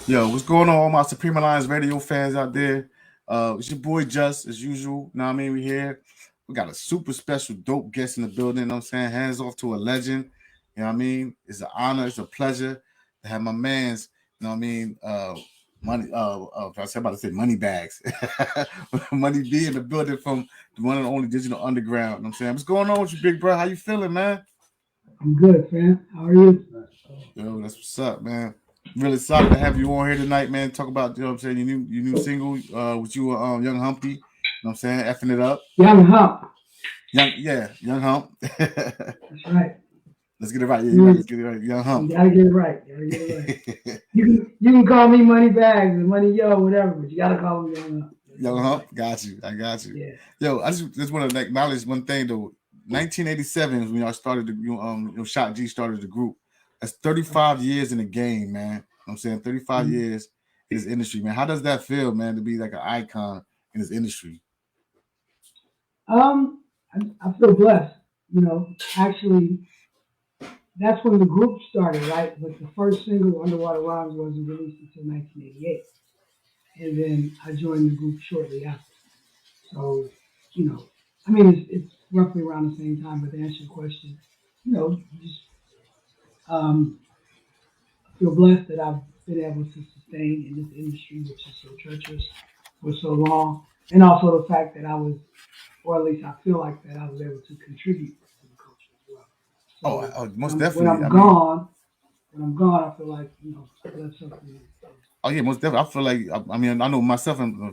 Yo, what's going on, all my Supreme Alliance radio fans out there? It's your boy Just, as usual. Now I mean, we here. We got a super special dope guest in the building. You know what I'm saying? Hands off to a legend. You know what I mean? It's an honor, it's a pleasure to have my man's, you know what I mean, money I was about to say money bags. Money B in the building from the one and only digital underground. You know what I'm saying? What's going on with you, big bro? How you feeling, man? I'm good, fam. How are you? Yo, that's what's up, man. Really excited to have you on here tonight, man. Talk about, you know what I'm saying, your new single, with you Young Humpy. You know what I'm saying? Effing it up. Young Hump. Young Hump. That's right. Let's get it right. Yeah, you're right. You, Let's get it right. Young you Hump. gotta get it right. You gotta get it right. You can call me Money Bags or Money Yo, whatever, but you gotta call me Young Hump. Young That's Hump. right. Got you. I got you. Yeah. Yo, I just want to acknowledge one thing though. 1987 is when y'all started Shot G started the group. That's 35 years in the game, man. You know what I'm saying 35 Mhm. years in this industry, man. How does that feel, man, to be like an icon in this industry? Um, I feel blessed. Actually, that's when the group started, right? But the first single, Underwater Rhymes, wasn't released until 1988, and then I joined the group shortly after. So, you know, I mean, it's roughly around the same time. But to answer your question, just um, feel blessed that I've been able to sustain in this industry, which is so treacherous for so long, and also the fact that I was, or at least I feel like that I was able to contribute to the culture as well. So Most when definitely. I'm I mean, gone, I feel like I left something. oh yeah, most definitely. I feel like I mean I know myself and a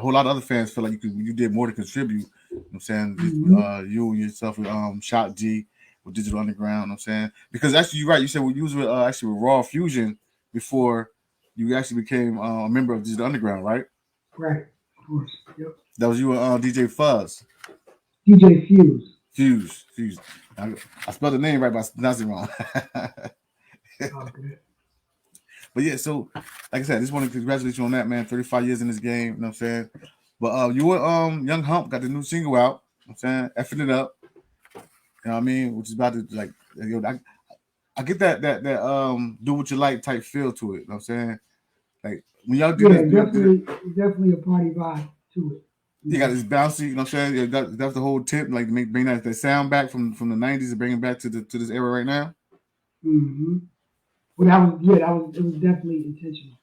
whole lot of other fans feel like you did more to contribute. You know what I'm saying Mm-hmm. you and yourself with Shot G with Digital Underground. You know what I'm saying because actually you're right. You said you was with actually with Raw Fusion before you actually became a member of Digital Underground, right? Right, of course. Yep. That was you and DJ Fuzz. DJ Fuse. Fuse. I, I spelled the name right, but I pronounced it wrong. Oh, good. But yeah, so like I said, I just want to congratulate you on that, man. 35 years in this game, you know what I'm saying? But you were Young Hump got the new single out, you know what I'm saying, effing it up, you know what I mean, which is about to like I get that do what you like type feel to it, you know what I'm saying? Like when y'all did Yeah, this, y'all did it, definitely a party vibe to it. You you got know. this bouncy, you know what I'm saying? Yeah, that's the whole tip, like bring that sound back from the 90s and bring it back to this era right now. Mm-hmm. Well, it was definitely intentional.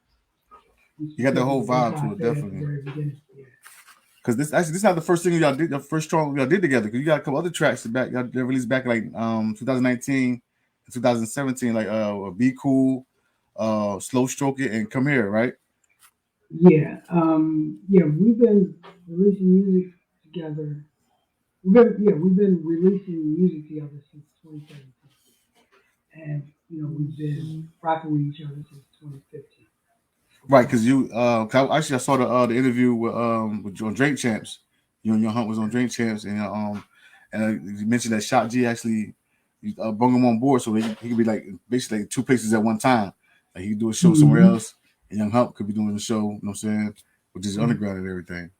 And You got the whole specifically, that's vibe why to I it, said at the definitely. very beginning. Yeah. Cause this not the first single y'all did, the first song y'all did together. Cause you got a couple other tracks back y'all they released back like 2019, 2017, like Be Cool, Slow Stroke It, and Come Here, right? Yeah, we've been releasing music together. We've been releasing music together since 2017, and we've been rocking with each other since 2015. Of Right, course. cause you 'cause I saw the interview with on Drink Champs. You and your Hunt was on Drink Champs, and you mentioned that Shot G actually brought him on board so he could be like basically like two places at one time. Like he could do a show somewhere Mm-hmm. else, and Young Hump could be doing the show. You know what I'm saying? Which is Right. underground and everything.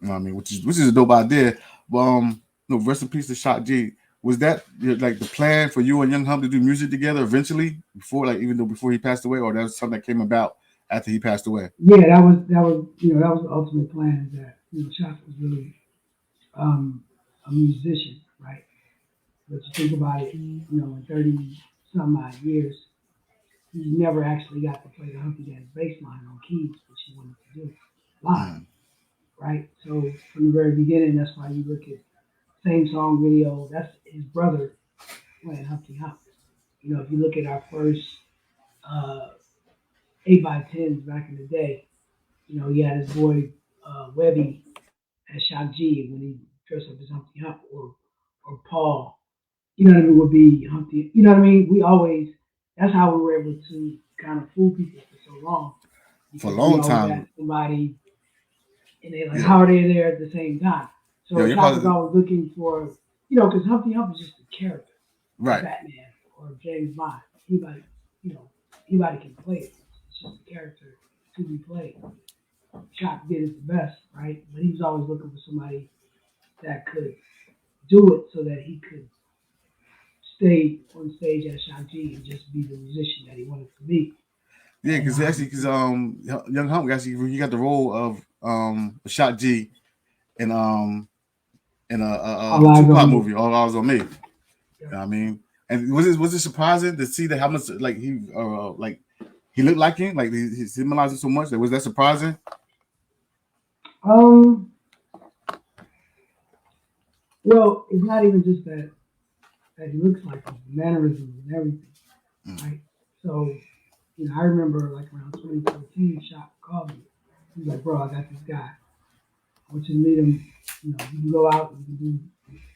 You know what I mean? Which is a dope idea. But rest in peace to Shot G. Was that like the plan for you and Young Hump to do music together eventually? Before like even though before he passed away, or that was something that came about after he passed away? Yeah, that was the ultimate plan. Is that Shots was really a musician, right? But you think about it, in 30 some odd years, he never actually got to play the Humpty Dance bass line on keys, which he wanted to do live, Mm. right? So from the very beginning, that's why you look at same song video, that's his brother playing Humpty Hump. If you look at our first uh, 8 by 10s back in the day, he had his boy Webby as Shock G when he dressed up as Humpty Hump, or Paul, would be Humpty. You know what I mean? We always, that's how we were able to kind of fool people for so long For a because we long always had time. somebody and they're like, Yeah. how are they there at the same time? Yo, So you're Shock was probably always looking for, because Humpty Hump is just a character, like right. Batman or James Bond. You know, anybody can play it. It's just a character to be played. Shock did it the best, right? But he was always looking for somebody that could do it so that he could stay on stage as Shang-Chi and just be the musician that he wanted to be. Yeah, because Young Hump actually he got the role of Shot G in All the Eyes Tupac on Me. movie, All Eyes on Me. You Yeah. know what I mean, and was it surprising to see that how much like he looked like him, like he symbolized so much? Was that surprising? Well, it's not even just that he looks like him, the mannerisms and everything, right? So, I remember like around 2014, Shop called me. He was like, "Bro, I got this guy. I want you to meet him. You can go out and you can do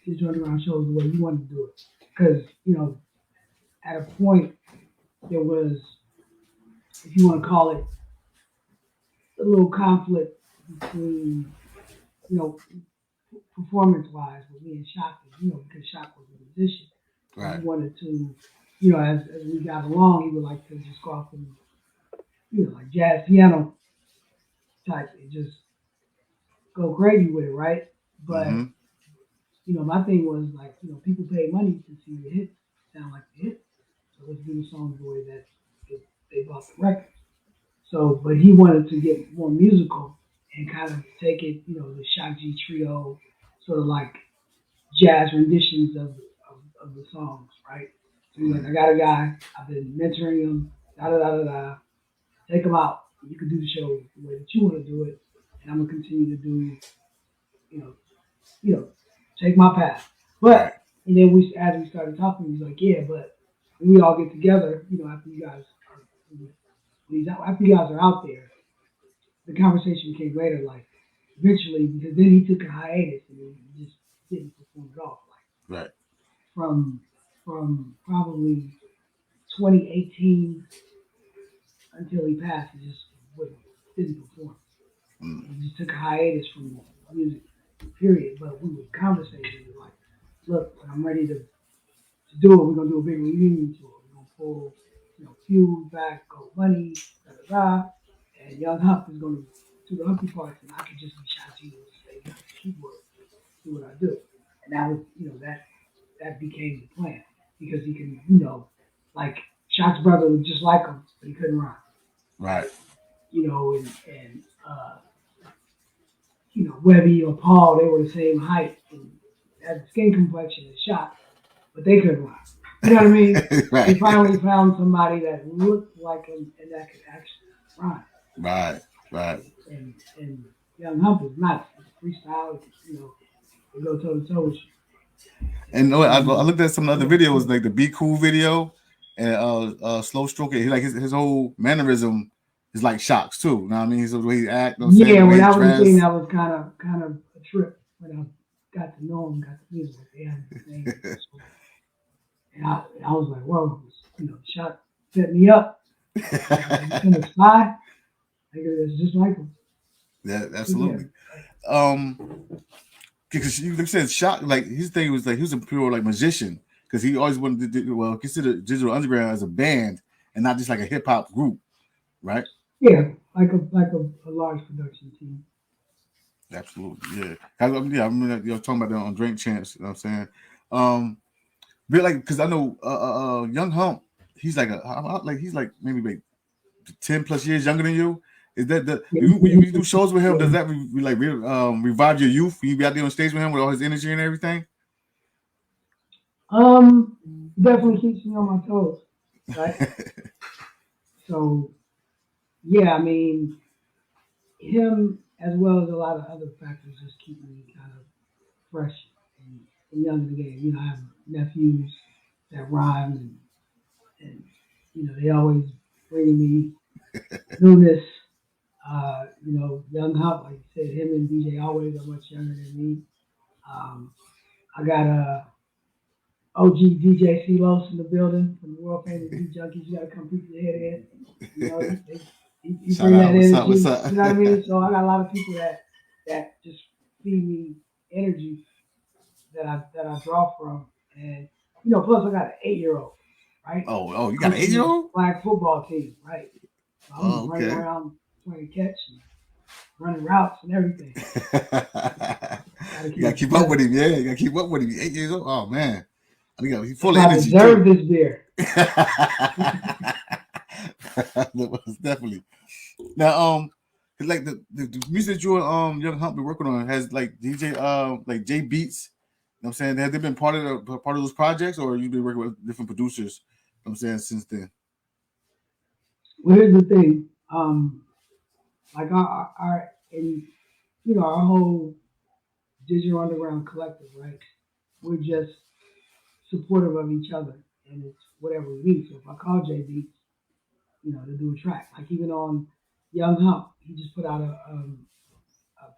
digital underground shows the way you want to do it." Because, at a point there was, if you want to call it, a little conflict between, you know, performance-wise with me and Shock, because Shock was a musician. So Right. he wanted to, as we got along, he would like to just go off and, like jazz piano type and just go crazy with it, right? But, my thing was like, people pay money to see the hits sound like the hits. So let's do the songs the way that they bought the record. So, but he wanted to get more musical and kind of take it, the Shock G Trio, sort of like jazz renditions of the songs, right? So he's like, I got a guy, I've been mentoring him, da da da da da. Take him out. You can do the show the way that you want to do it, and I'm gonna continue to do, you know, take my path. But and then as we started talking, he's like, yeah, but when we all get together, after you guys are out there, the conversation came later, like eventually, because then he took a hiatus and he just didn't perform at all. Like Right. From probably 2018 until he passed, he just didn't perform. He just took a hiatus from music, period. But we would conversate. We were like, look, when I'm ready to do it, we're gonna do a big reunion tour. We're gonna pull, Fuse back, Go Money, da da da, and Young Hump is gonna do the Humpy parts, and I could just be shouting on the stage on the keyboard, do what I do. And that was, that became the plan because he can, like Shock's brother was just like him, but he couldn't rhyme. Right. And Webby or Paul, they were the same height and had the skin complexion as Shock, but they couldn't rhyme. You know what I mean? Right. He finally found somebody that looked like him and that could actually rhyme. Right. And Young Hump is nuts. It's freestyle. They go toe to toe with you. And I looked at some other videos, like the Be Cool video and Slow Stroke. He like his whole mannerism is like Shock's too. You know what I mean? His the way he act. When I was saying that was kind of a trip when I got to know him, got to meet him. Like they had the same. And I was like, whoa, Shock set me up. Like, in the spy. It's just like him. Yeah, absolutely. Because you said Shock, like his thing was like he was a pure like musician because he always wanted to do consider Digital Underground as a band and not just like a hip hop group, right? Yeah, like a large production team. Absolutely, yeah. I remember talking about that on Drink Champs. You know what I'm saying? But like because I know Young Hump, he's like he's like maybe like 10 plus years younger than you. Is that when you do shows with him? Does that revive your youth? When you be out there on stage with him with all his energy and everything? Definitely keeps me on my toes, right? So, yeah, I mean, him as well as a lot of other factors just keep me kind of fresh and young in the game. I have nephews that rhyme and they always bring me newness. Young Hump, like you said, him and DJ always are much younger than me. I got OG DJ C-Los in the building from the world famous Beat Junkies. You got to come peek your head in. He bring that energy. What's up? You know what I mean? So I got a lot of people that just feed me energy that I draw from, and plus I got an 8-year-old, right? Oh, you got an 8-year-old? Flag football team, right? So I'm running around playing catch and running routes and everything. You gotta keep up with him, yeah. You gotta keep up with him. 8 years old. Oh man. He's full of energy. I deserve too. this beer. Definitely. Now, like the music that you and Young Hump been working on has like DJ like J Beats. You know what I'm saying? Have they been part of those projects, or you been working with different producers? You know what I'm saying since then. Well, here's the thing. Like our and our whole digital underground collective, right? We're just supportive of each other, and it's whatever we need. So if I call J Beats, to do a track, like even on Young Hump, he just put out a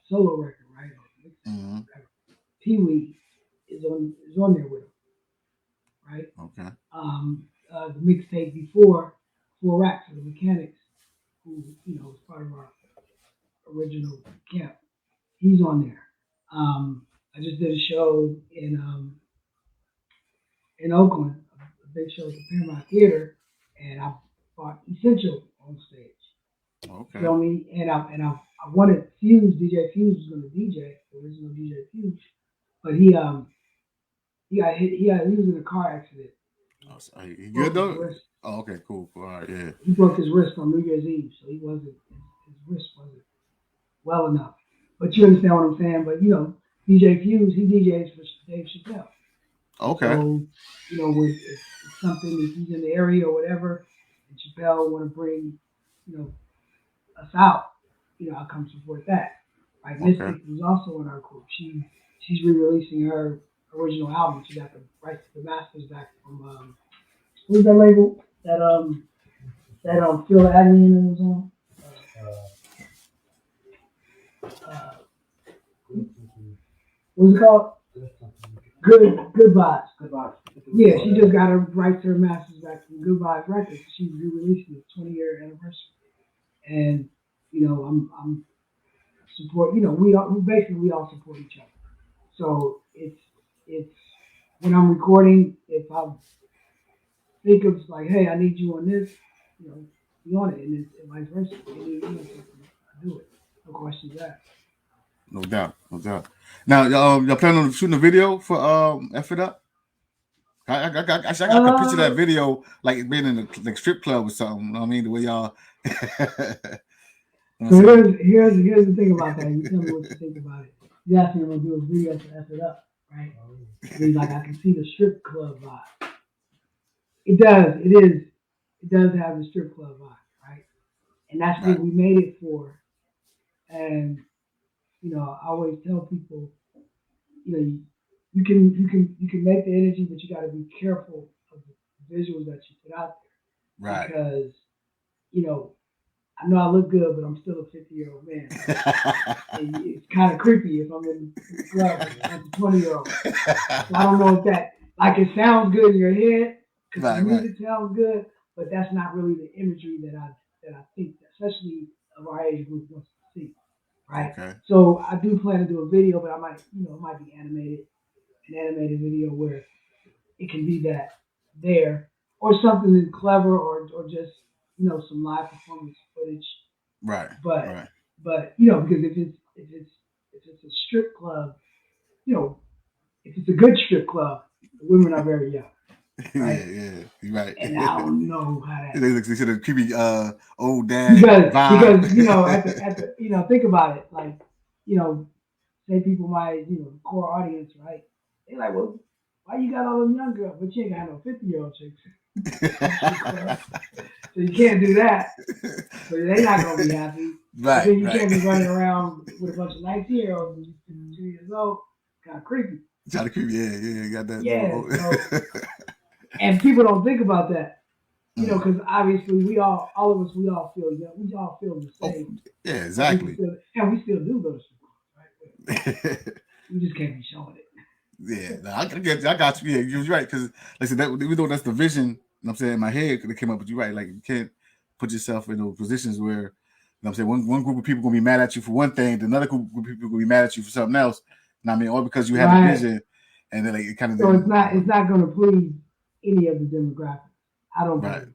solo record, right? Or mixtape, Mm-hmm. whatever. Pee Wee is on there with him, right? Okay. The mixtape before Four Racks of the Mechanics, who was part of our original camp. He's on there. I just did a show in Oakland, a big show at the Paramount Theater, and I brought Essential on stage. You Okay. feel me? And I wanted Fuse, DJ Fuse was gonna DJ, the original DJ Fuse, but he was in a car accident. Oh, He so, you good broke his though? wrist. Oh, okay, cool. All right, yeah. He broke his wrist on New Year's Eve, so he wasn't his wrist wasn't well enough. But you understand what I'm saying? But DJ Fuse, he DJs for Dave Chappelle. Okay. So, with if it's something, if he's in the area or whatever, and Chappelle want to bring, us out, I'll come support that. Right? Okay. Mystic was also in our group. She's re-releasing her original album. She got the rights to the masters back from what's that label that Phil Adrian was on? Uh, what's it called? Good vibes. Good vibes. Yeah, she just got her rights to her masters back from Good Vibes Records. She's re-releasing the 20-year anniversary, and I'm support. We all support each other. So it's when I'm recording, if I think of like, hey, I need you on this, be on it, and vice versa. They need me on something, I do it. No questions asked. No doubt. No doubt. Now, y'all planning on shooting a video for F It Up? I could picture that Uh, video like being in a like strip club or something. You know what I mean, the way y'all. You know what I'm so saying? here's the thing about that. You tell me what you think about it. You asked me if I'm gonna do a video for F It Up, right? And he's like, I can see the strip club vibe. It does. It is. It does have the strip club vibe, right? And that's Right. what we made it for. And I always tell people, you can make the energy, but you got to be careful of the visuals that you put out there Right. because I know I look good, but I'm still a 50-year-old man, right? And it's kind of creepy if I'm in the club with a bunch of 20-year-olds. So I don't know if that it sounds good in your head because the Right. Right. music sounds good, but that's not really the imagery that I think, especially of our age group, wants to see, right? Okay. So I do plan to do a video, but I might, it might be an animated video where it can be that there or something that's clever or just some live performance footage. Right. But Right. because if it's a strip club, you know if it's a good strip club, the women are very young, Yeah. right? Yeah. You're right. And I don't know how that They should have creepy old dad because vibe. at the think about it, like you know say people my core audience, right? They're like, well, why you got all them young girls, but you ain't got no 50-year-old chicks. So you can't do that. So they're not gonna be happy. But Right. then you Right. can't be running around with a bunch of 19-year-olds and you're 2 years old. Kind of creepy. Try to creep. Yeah. Yeah. You got that. Yeah. Little... And people don't think about that. Mm. Because obviously all of us, we all feel young. We all feel the Oh, same. yeah. Exactly. We still do go to school, right? We just can't be showing it. Yeah, no, I got you. Yeah, you're right. Because, like I said, that even though that's the vision, you know what I'm saying, in my head, it came up, but you're right. Like, you can't put yourself in those positions where, you know what I'm saying, one group of people going to be mad at you for one thing, then another group of people going to be mad at you for something else. You know what I mean? All because you had a Right. vision, and then, like, it kind of So didn't. it's not going to please any of the demographics. I don't Right. believe.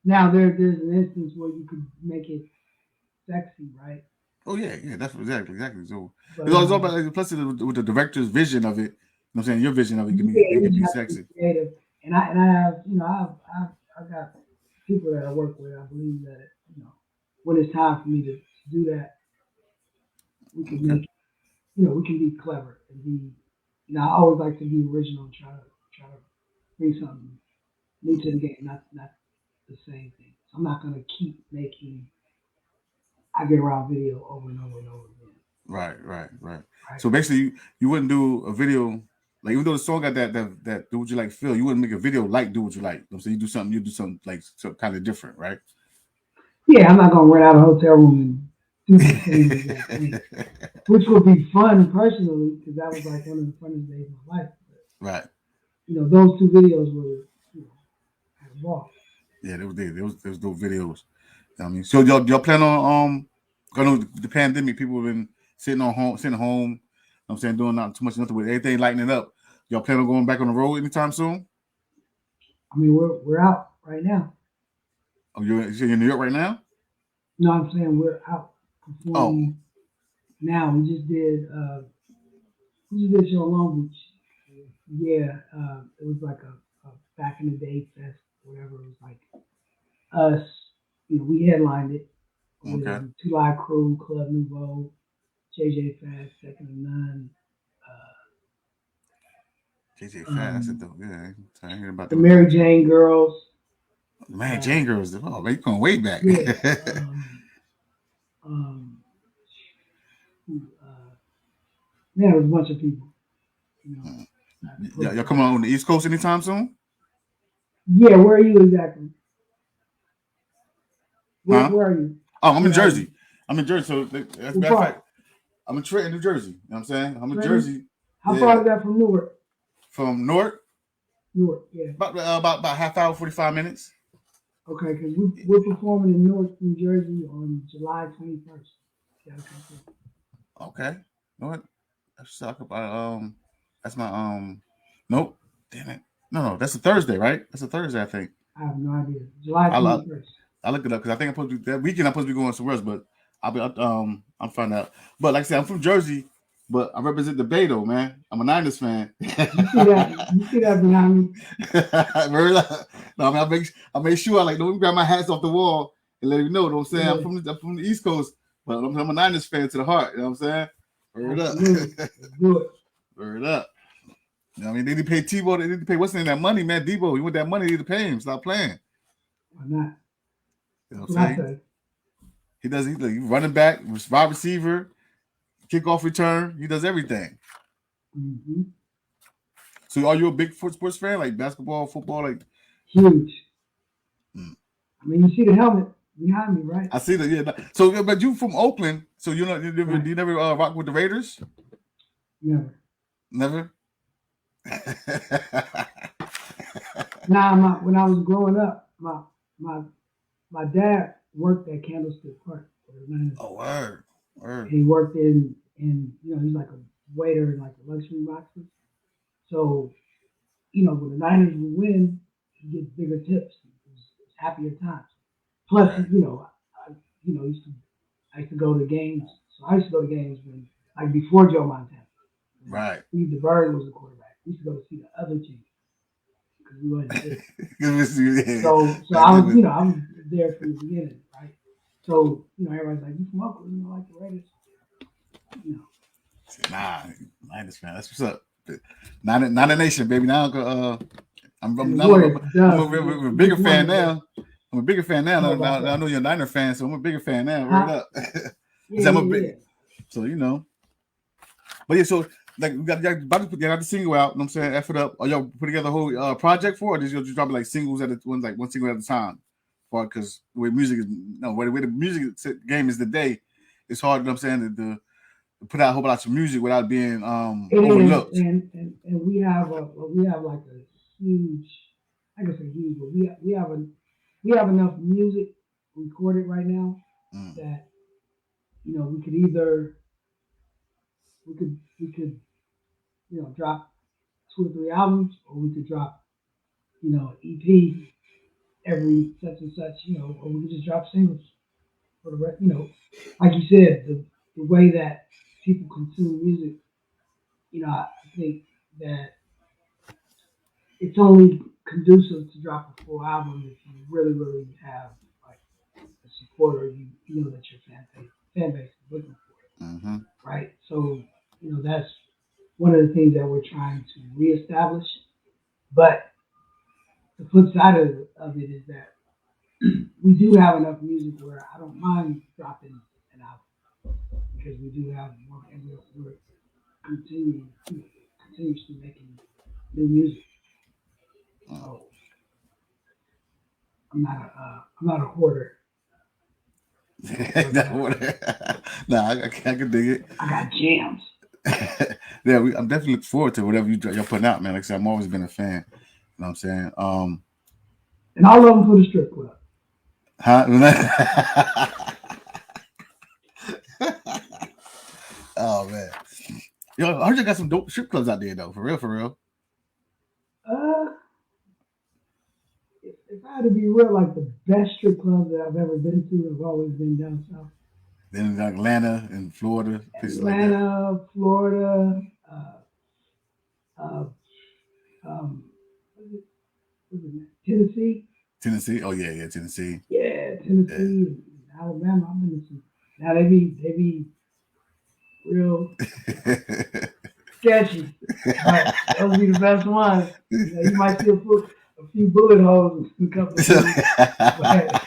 Now there's an instance where you could make it sexy, right? Oh, yeah, that's exactly. So, But it's all about, like, plus with the director's vision of it, you know what I'm saying, your vision of it yeah, can you be just have to be sexy. creative. And I have I got people that I work with, I believe that when it's time for me to do that, we can Okay. make we can be clever and be. I always like to be original and try to bring something new to the game, not the same thing. So I'm not gonna keep making I get around video over and over and over again. Right. Right? So basically, you wouldn't do a video like even though the song got that do what you like feel, you wouldn't make a video like do what you like. So you do something like so kind of different, right? Yeah, I'm not gonna rent out a hotel room and do the same exact thing, which would be fun personally because that was like one of the funnest days of my life. But, Right. those two videos were had a ball. Yeah, there was those videos. I mean, so y'all plan on I know the pandemic, people have been sitting home. I'm saying doing not too much nothing with everything lightening up. Y'all plan on going back on the road anytime soon? I mean, we're out right now. Oh, you're in New York right now? You know what I'm saying? We're out Oh, performing now. We just did a show in Long Beach. Yeah, it was like a back in the day fest, whatever. It was like us. We headlined it with okay. Two Live Crew, Club Nouveau, JJ Fast, Second to None, JJ Fast, that's a um, dope. Yeah, I hear about the them in Mary person. Jane Girls. Man, Uh, Jane Girls, oh man, you going way back. yeah. Um, who, man, it was a bunch of people. You know, not to put Y'all them coming all. on the East Coast anytime soon? Yeah, where are you exactly? Where Huh? Where are you? Oh, I'm in Where are you? Jersey. I'm in Jersey. So, as a What matter of part? fact, I'm in Trenton, New Jersey. You know what I'm saying? I'm in Trenton? Jersey. How far Yeah, is that from Newark? from Newark, Newark, yeah. about half hour, 45 minutes. Okay, because we're performing in Newark, New Jersey on July 21st. You gotta come through. Okay. You know what? Let's talk about that's my nope. Damn it. No, that's a Thursday, right? That's a Thursday, I think. I have no idea. July I'll 21st. I'll look it up because I think I'm supposed to be that weekend. I'm supposed to be going somewhere else, but I'm finding out. But like I said, I'm from Jersey, but I represent the Bay though, man. I'm a Niners fan. You see that? You see that behind me? No, I mean I make sure I like don't grab my hats off the wall and let you know. What I'm saying Yeah, I'm from the East Coast, but I'm a Niners fan to the heart. You know what I'm saying? Word up, absolutely. Let's do it. word up. You know what I mean, they need to pay Tebow. They need to pay what's the name that money, man. Debo, you want that money? They need to pay him. Stop playing. Why not? You know That's what I'm what I saying? say. He does. He's like running back, wide receiver, kickoff return. He does everything. Hmm. So, are you a big sports fan, like basketball, football? Like, Huge. mm. I mean, you see the helmet behind me, right? I see that. Yeah. So, but you from Oakland, so Right. you never rock with the Raiders? Never. Never. Now, when I was growing up, my my dad worked at Candlestick Park for the Niners, Oh, word, and word. he worked in he's like a waiter in like the luxury boxes. So when the Niners would win, he gets bigger tips. It's happier times. Plus, Right, I used to go to games. So I used to go to games when like before Joe Montana, when right. Steve DeBerg was the quarterback. We used to go to see the other team because we wasn't there. Yeah. So Back I then, was, I was there from the beginning, right? So, everybody's like, you from Oakland, like the Raiders, you know. nah, Niners fan. That's what's up. Not a nation, baby. Now, I'm And I'm, the now Warriors, I'm duh, a we bigger just won fan today. now. I'm a bigger fan now. How Now, about now I that? know you're a Niner fan, so I'm a bigger fan now. Word Huh? up. Yeah, I'm a yeah, big. yeah. So but yeah. So like we got about to get the single out. You know what I'm saying, F it up. Are y'all put together a whole project for it? Or did you just drop it like singles at one single at a time? For because the way music is, way the music game is today, it's hard. You know what I'm saying to put out a whole bunch of music without being It is, overlooked. and we have like a huge, I can say huge, but we have enough music recorded right now Mm, that we could either we could drop 2 or 3 albums, or we could drop EP every such and such, or we could just drop singles for the rest. Like you said, the way that people consume music, I think that it's only conducive to drop a full album if you really, really have like a supporter you know that your fan base is looking for, Mm-hmm. right? So that's one of the things that we're trying to reestablish. But the flip side of it is that we do have enough music where I don't mind dropping an album because we do have more, and we're continuing, continuously making new music. So I'm not a hoarder. Nah, I can dig it. I got jams. Yeah, I'm definitely looking forward to whatever you're putting out, man. Like I said, I've always been a fan. You know what I'm saying? And all of them for the strip club. Huh? Oh man, yo, I heard you got some dope strip clubs out there though. For real, for real. Uh, if I had to be real, like the best strip clubs that I've ever been to have always been down south. Then Atlanta and Florida, places like that. Atlanta, Florida, uh, um, what was it, Tennessee. Tennessee. Oh yeah, Tennessee. Yeah, Yeah. Tennessee and Alabama. I've been to some. Now they be real sketchy, but those be the best ones. You might see a few bullet holes in a couple of things, but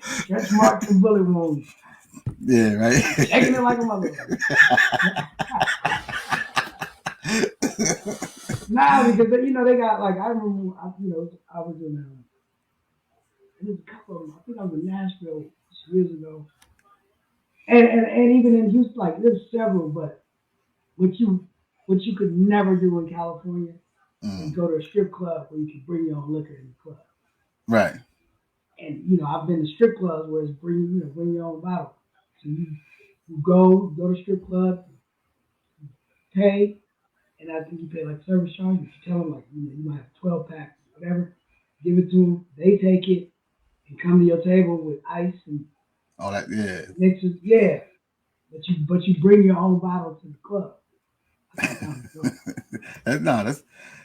stretch marks and bullet wounds. Yeah, right. Shaking it like a mother. Nah, because they got like I remember I was in and there's a couple of them. I think I was in Nashville years ago, and even in Houston, like there's several, but what you what you could never do in California is go to a strip club where you can bring your own liquor in the club. Right. And I've been to strip clubs where it's bring your own bottle. So you go to strip club, pay, and I think you pay like service charge. But you tell them like you might have 12 packs, whatever. Give it to them. They take it and come to your table with ice and all that. Yeah. mixes. Yeah, but you bring your own bottle to the club. That's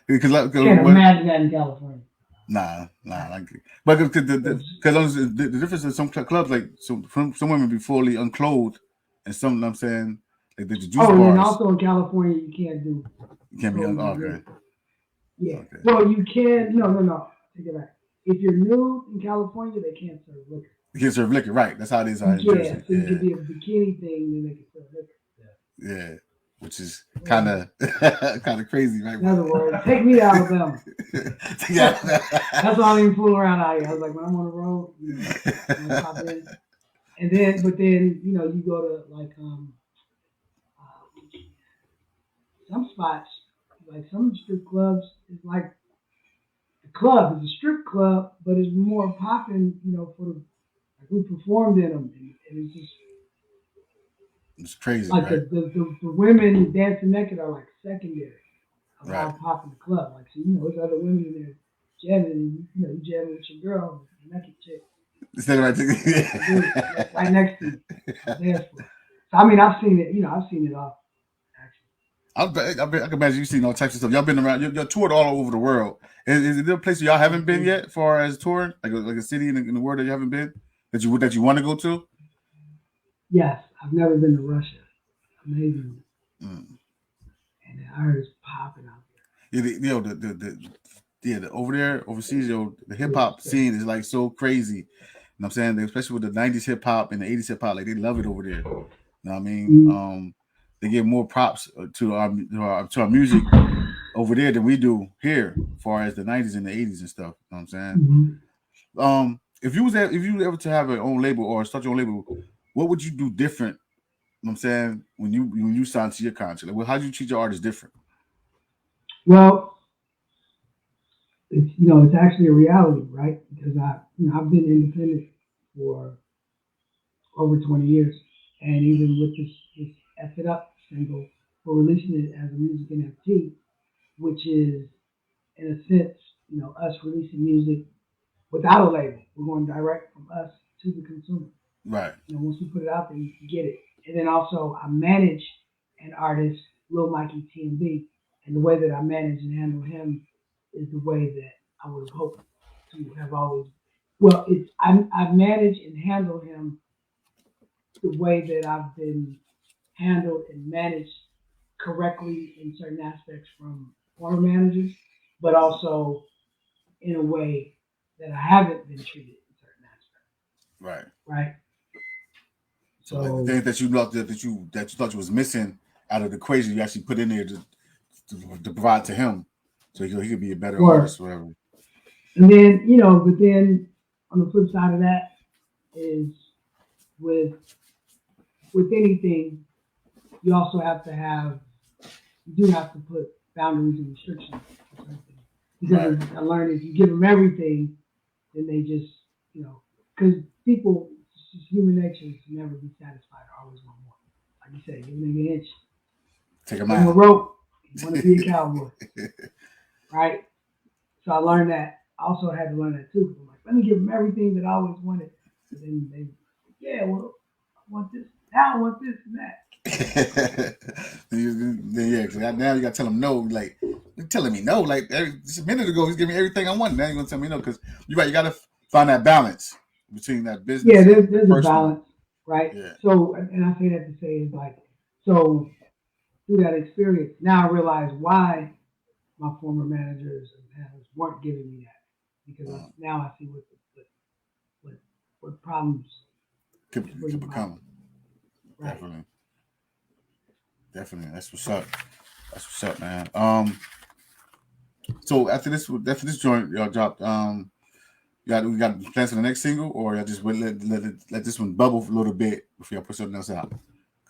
because Can't imagine that in California. Nah. Like, but because the difference in some clubs, like some women be fully unclothed, and some, I'm saying, like the juice bars. And then also in California, you can't do. You can't be okay. Yeah. Okay. Well, you can. No. Take it back. If you're nude in California, they can't serve liquor. You can't serve liquor, right? That's how it is in Jersey. So you can be a bikini thing, then they can serve liquor. Yeah. Which is kind of crazy, right? In other words, take me to Alabama. That's why I don't even fool around out here. I was like, when I'm on the road, I'm gonna pop in. And then, you go to like some spots, like some strip clubs, it's like the club is a strip club, but it's more popping, for the like we performed in them, and it's just. It's crazy, like right? the women dancing naked are like secondary of right. how popping the club. Like, so there's other women in there jamming, and you jamming with your girl, the naked chick. Right next to you, dance floor. So I mean, I've seen it. I've seen it all. Actually, I can imagine you've seen all types of stuff. Y'all been around. You're toured all over the world. Is there a place y'all haven't been yet, as far as touring, like a city in the world that you haven't been that you want to go to? Yes, I've never been to Russia. Amazing. And I heard it's popping out there. Yeah, over there, overseas, the hip hop scene is like so crazy. You know what I'm saying? Especially with the 90s hip hop and the 80s hip hop, like they love it over there. You know what I mean? Mm-hmm. They give more props to our music over there than we do here, as far as the 90s and the 80s and stuff. You know what I'm saying? Mm-hmm. If you ever to have your own label or start your own label, what would you do different? You know what I'm saying, when you sign to your contract, like, how do you treat your artists different? Well, it's actually a reality, right? Because I've been independent for over 20 years, and even with this EFFITUP single, we're releasing it as a music NFT, which is in a sense, us releasing music without a label. We're going direct from us to the consumer. Right. Once we put it out there, you can get it. And then also I manage an artist, Lil Mikey TMB, And the way that I manage and handle him is the way that I would have hoped to have always. Well, I manage and handle him the way that I've been handled and managed correctly in certain aspects from former managers, but also in a way that I haven't been treated in certain aspects. Right. Right. So like the things that you loved that you thought you was missing out of the equation, you actually put in there to provide to him, so he could be a better artist, or whatever. And then but then on the flip side of that is with anything, you also have to have you do have to put boundaries and restrictions on certain things. Because I learned if you give them everything, then they just because people, it's just human nature is to never be satisfied or always want more. Like you said, give them an inch, take them a rope. You want to be a cowboy, right? So I learned that. I also had to learn that too. Because I'm like, let me give them everything that I always wanted. And then they, well, I want this. Now I want this and that. Then because now you got to tell them no. Like, you're telling me no. Like just a minute ago, he's giving me everything I want. Now you're gonna tell me no because you're right. You got to find that balance between that business. Yeah, there's a balance, right? Yeah. So, and I say that to say is like, so through that experience, now I realize why my former managers and handlers weren't giving me that, because now I see what problems could become. Right. Definitely. That's what's up, man. So after this joint y'all dropped, we got plans for the next single, or y'all just let this one bubble for a little bit before y'all put something else out?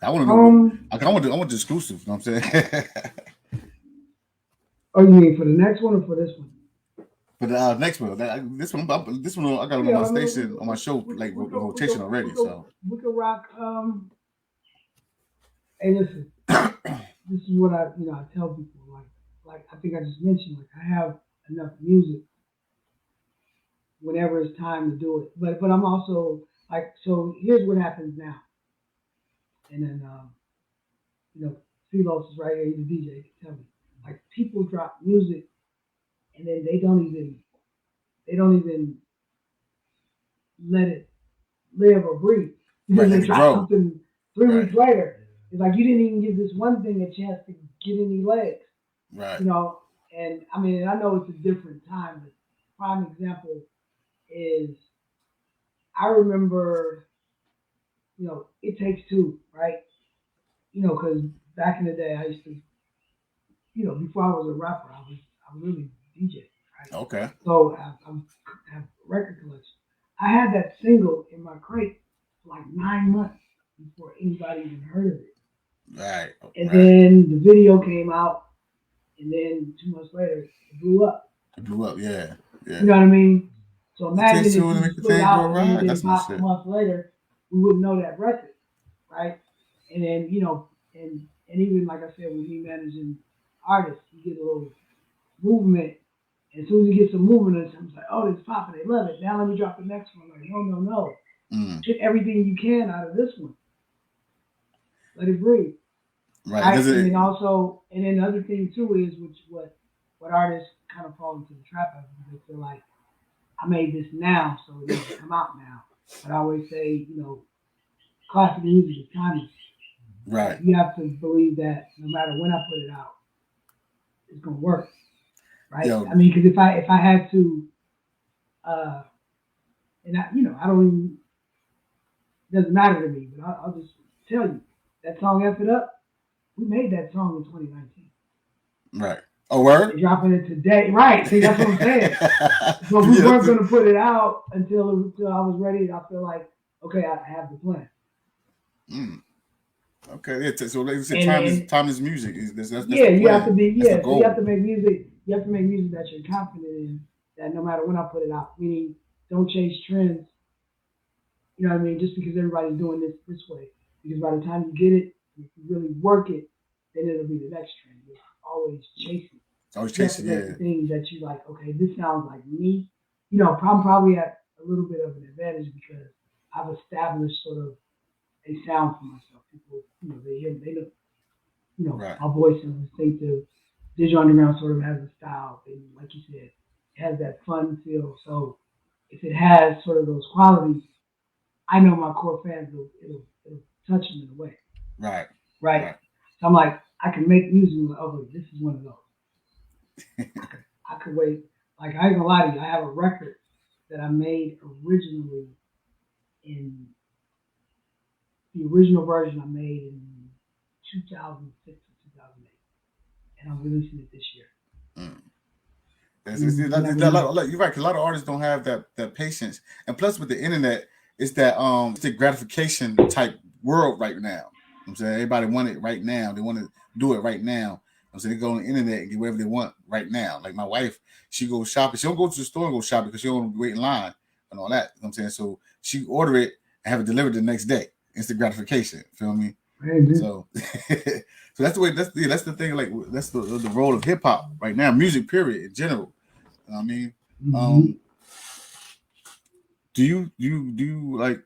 I want to know. I want the exclusive. You know what I'm saying? Oh, you mean for the next one or for this one? For the next one, this one I got it on my station on my show like rotation already. So we could rock. Hey, listen. This is what I tell people. Like I think I just mentioned. Like I have enough music whenever it's time to do it. But I'm also like, so here's what happens now. And then Philos is right here. He's a DJ. He can tell me. Like people drop music, and then they don't even let it live or breathe, because they drop something 3 weeks later. It's like you didn't even give this one thing a chance to get any legs. Right. And I mean, I know it's a different time, but prime example is I remember, It Takes Two, right? Because back in the day, I used to, before I was a rapper, I was really DJ, right? Okay. So I have a record collection. I had that single in my crate for like 9 months before anybody even heard of it. Right. And then the video came out, and then 2 months later, it blew up. Yeah. You know what I mean? So imagine if you put it out and then pop a month later, we wouldn't know that record, right? And then, and even like I said, with me managing artists, you get a little movement. And as soon as you get some movement, it's like, oh, it's popping, they love it. Now let me drop the next one. Like, no. Get everything you can out of this one. Let it breathe. Right. And then also, and then the other thing too is what artists kind of fall into the trap of, because they feel like, I made this now, so it needs to come out now. But I always say, classic music is timeless. Right. You have to believe that no matter when I put it out, it's gonna work. Right. I mean, because if I had to, and I don't even, it doesn't matter to me, but I'll just tell you that song "F It Up." We made that song in 2019. Right. Oh, word? They're dropping it today. Right. See, that's what I'm saying. So we weren't going to put it out until I was ready. I feel like, okay, I have the plan. Okay. So like you said, time is music. That's you have to be. Yeah. So you have to make music. You have to make music that you're confident in. That no matter when I put it out, meaning don't chase trends. You know what I mean? Just because everybody's doing this way. Because by the time you get it, if you really work it, then it'll be the next trend. You're always chasing. Always chasing, the things that you like, okay, this sounds like me. I'm probably at a little bit of an advantage because I've established sort of a sound for myself. People, they hear, they know, right. My voice is distinctive. Digital Underground sort of has a style, and like you said, it has that fun feel. So if it has sort of those qualities, I know my core fans it'll touch them in a way. Right. Right. So I'm like, I can make music. Oh, this is one of those. I could wait. Like I ain't gonna lie to you, I have a record that I made originally in the original version I made in 2006 or 2008, and I'm releasing it this year. You're right, because a lot of artists don't have that patience, and plus with the internet, it's that instant gratification type world right now. I'm saying everybody want it right now. They want to do it right now. I'm saying they go on the internet and get whatever they want right now. Like my wife, she goes shopping. She don't go to the store and go shopping because she don't wait in line and all that. You know what I'm saying? So she order it and have it delivered the next day. Instant gratification. Feel me? So, so that's the way. That's the thing. Like that's the role of hip hop right now. Music, period, in general. You know what I mean, do you like?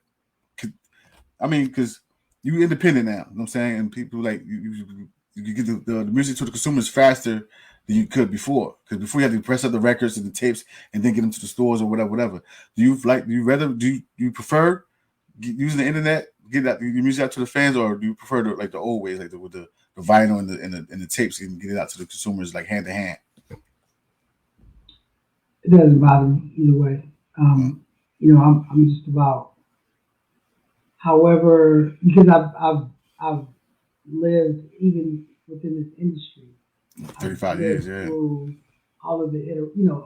I mean, because you independent now. You know what I'm saying, and people like you get the music to the consumers faster than you could before. Because before you had to press up the records and the tapes and then get them to the stores or whatever. Do you prefer using the internet, get that your music out to the fans, or do you prefer the old ways, like with the vinyl and the tapes, and get it out to the consumers like hand to hand? It doesn't bother me either way. You know, I'm just about. However, because I've lived even within this industry, 35 years, yeah. Through all of the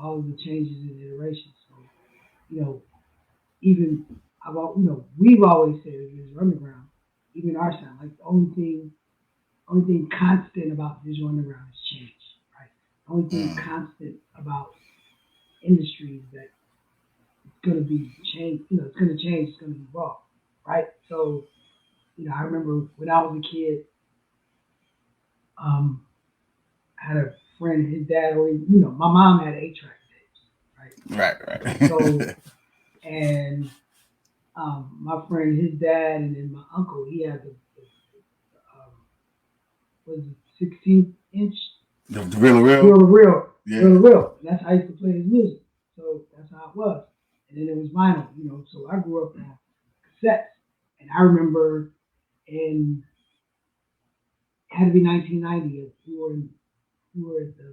all of the changes and iterations. So, even we've always said as Digital Underground, even our sound, like the only thing constant about Digital Underground is change, right? The only thing constant about industry is that it's going to be changed. It's going to change. It's going to evolve, right? So, I remember when I was a kid, I had a friend, his dad always, my mom had 8-track tapes, right? Right. So, and my friend, his dad, and then my uncle, he had the was it 16-inch? The real. Yeah. Real. That's how I used to play his music. So that's how it was. And then it was vinyl, So I grew up on cassettes, and I remember it had to be 1990. We were at the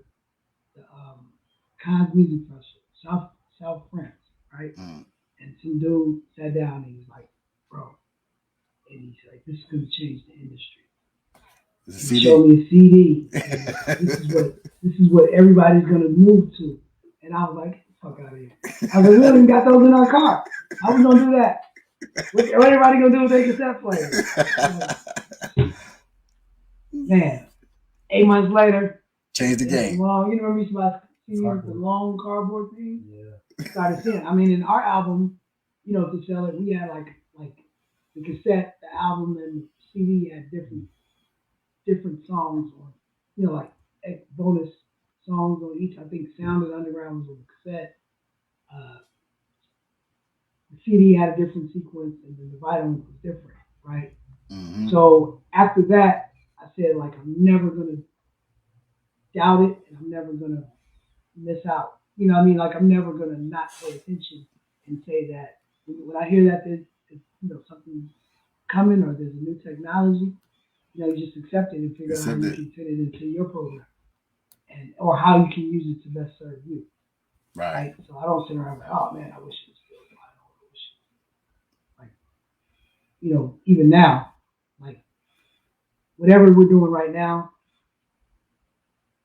Cannes Music Festival, South France, right? And some dude sat down and he was like, "Bro," and he's like, "This is going to change the industry." He showed me a CD. This is what everybody's going to move to. And I was like, "Get the fuck out of here!" I was like, "We haven't got those in our car. How we gonna do that? What everybody gonna do with their cassette player?" Man, 8 months later, changed the game. Long, remember we used to buy the long cardboard thing? Yeah. Started seeing. I mean, in our album, to sell it, we had like the cassette, the album, and the CD had different songs on, like bonus songs on each. I think Sounded Underground was on the cassette. The CD had a different sequence, and then the vinyl was different, right? Mm-hmm. So after that, I said, like, I'm never gonna doubt it, and I'm never gonna miss out. You know what I mean? Like, I'm never gonna not pay attention and say that when I hear that there's something coming or there's a new technology, you just accept it and figure out how you can fit it into your program, or how you can use it to best serve you. Right? So I don't sit around like, oh man, I wish it was still vinyl. Like, even now, like whatever we're doing right now,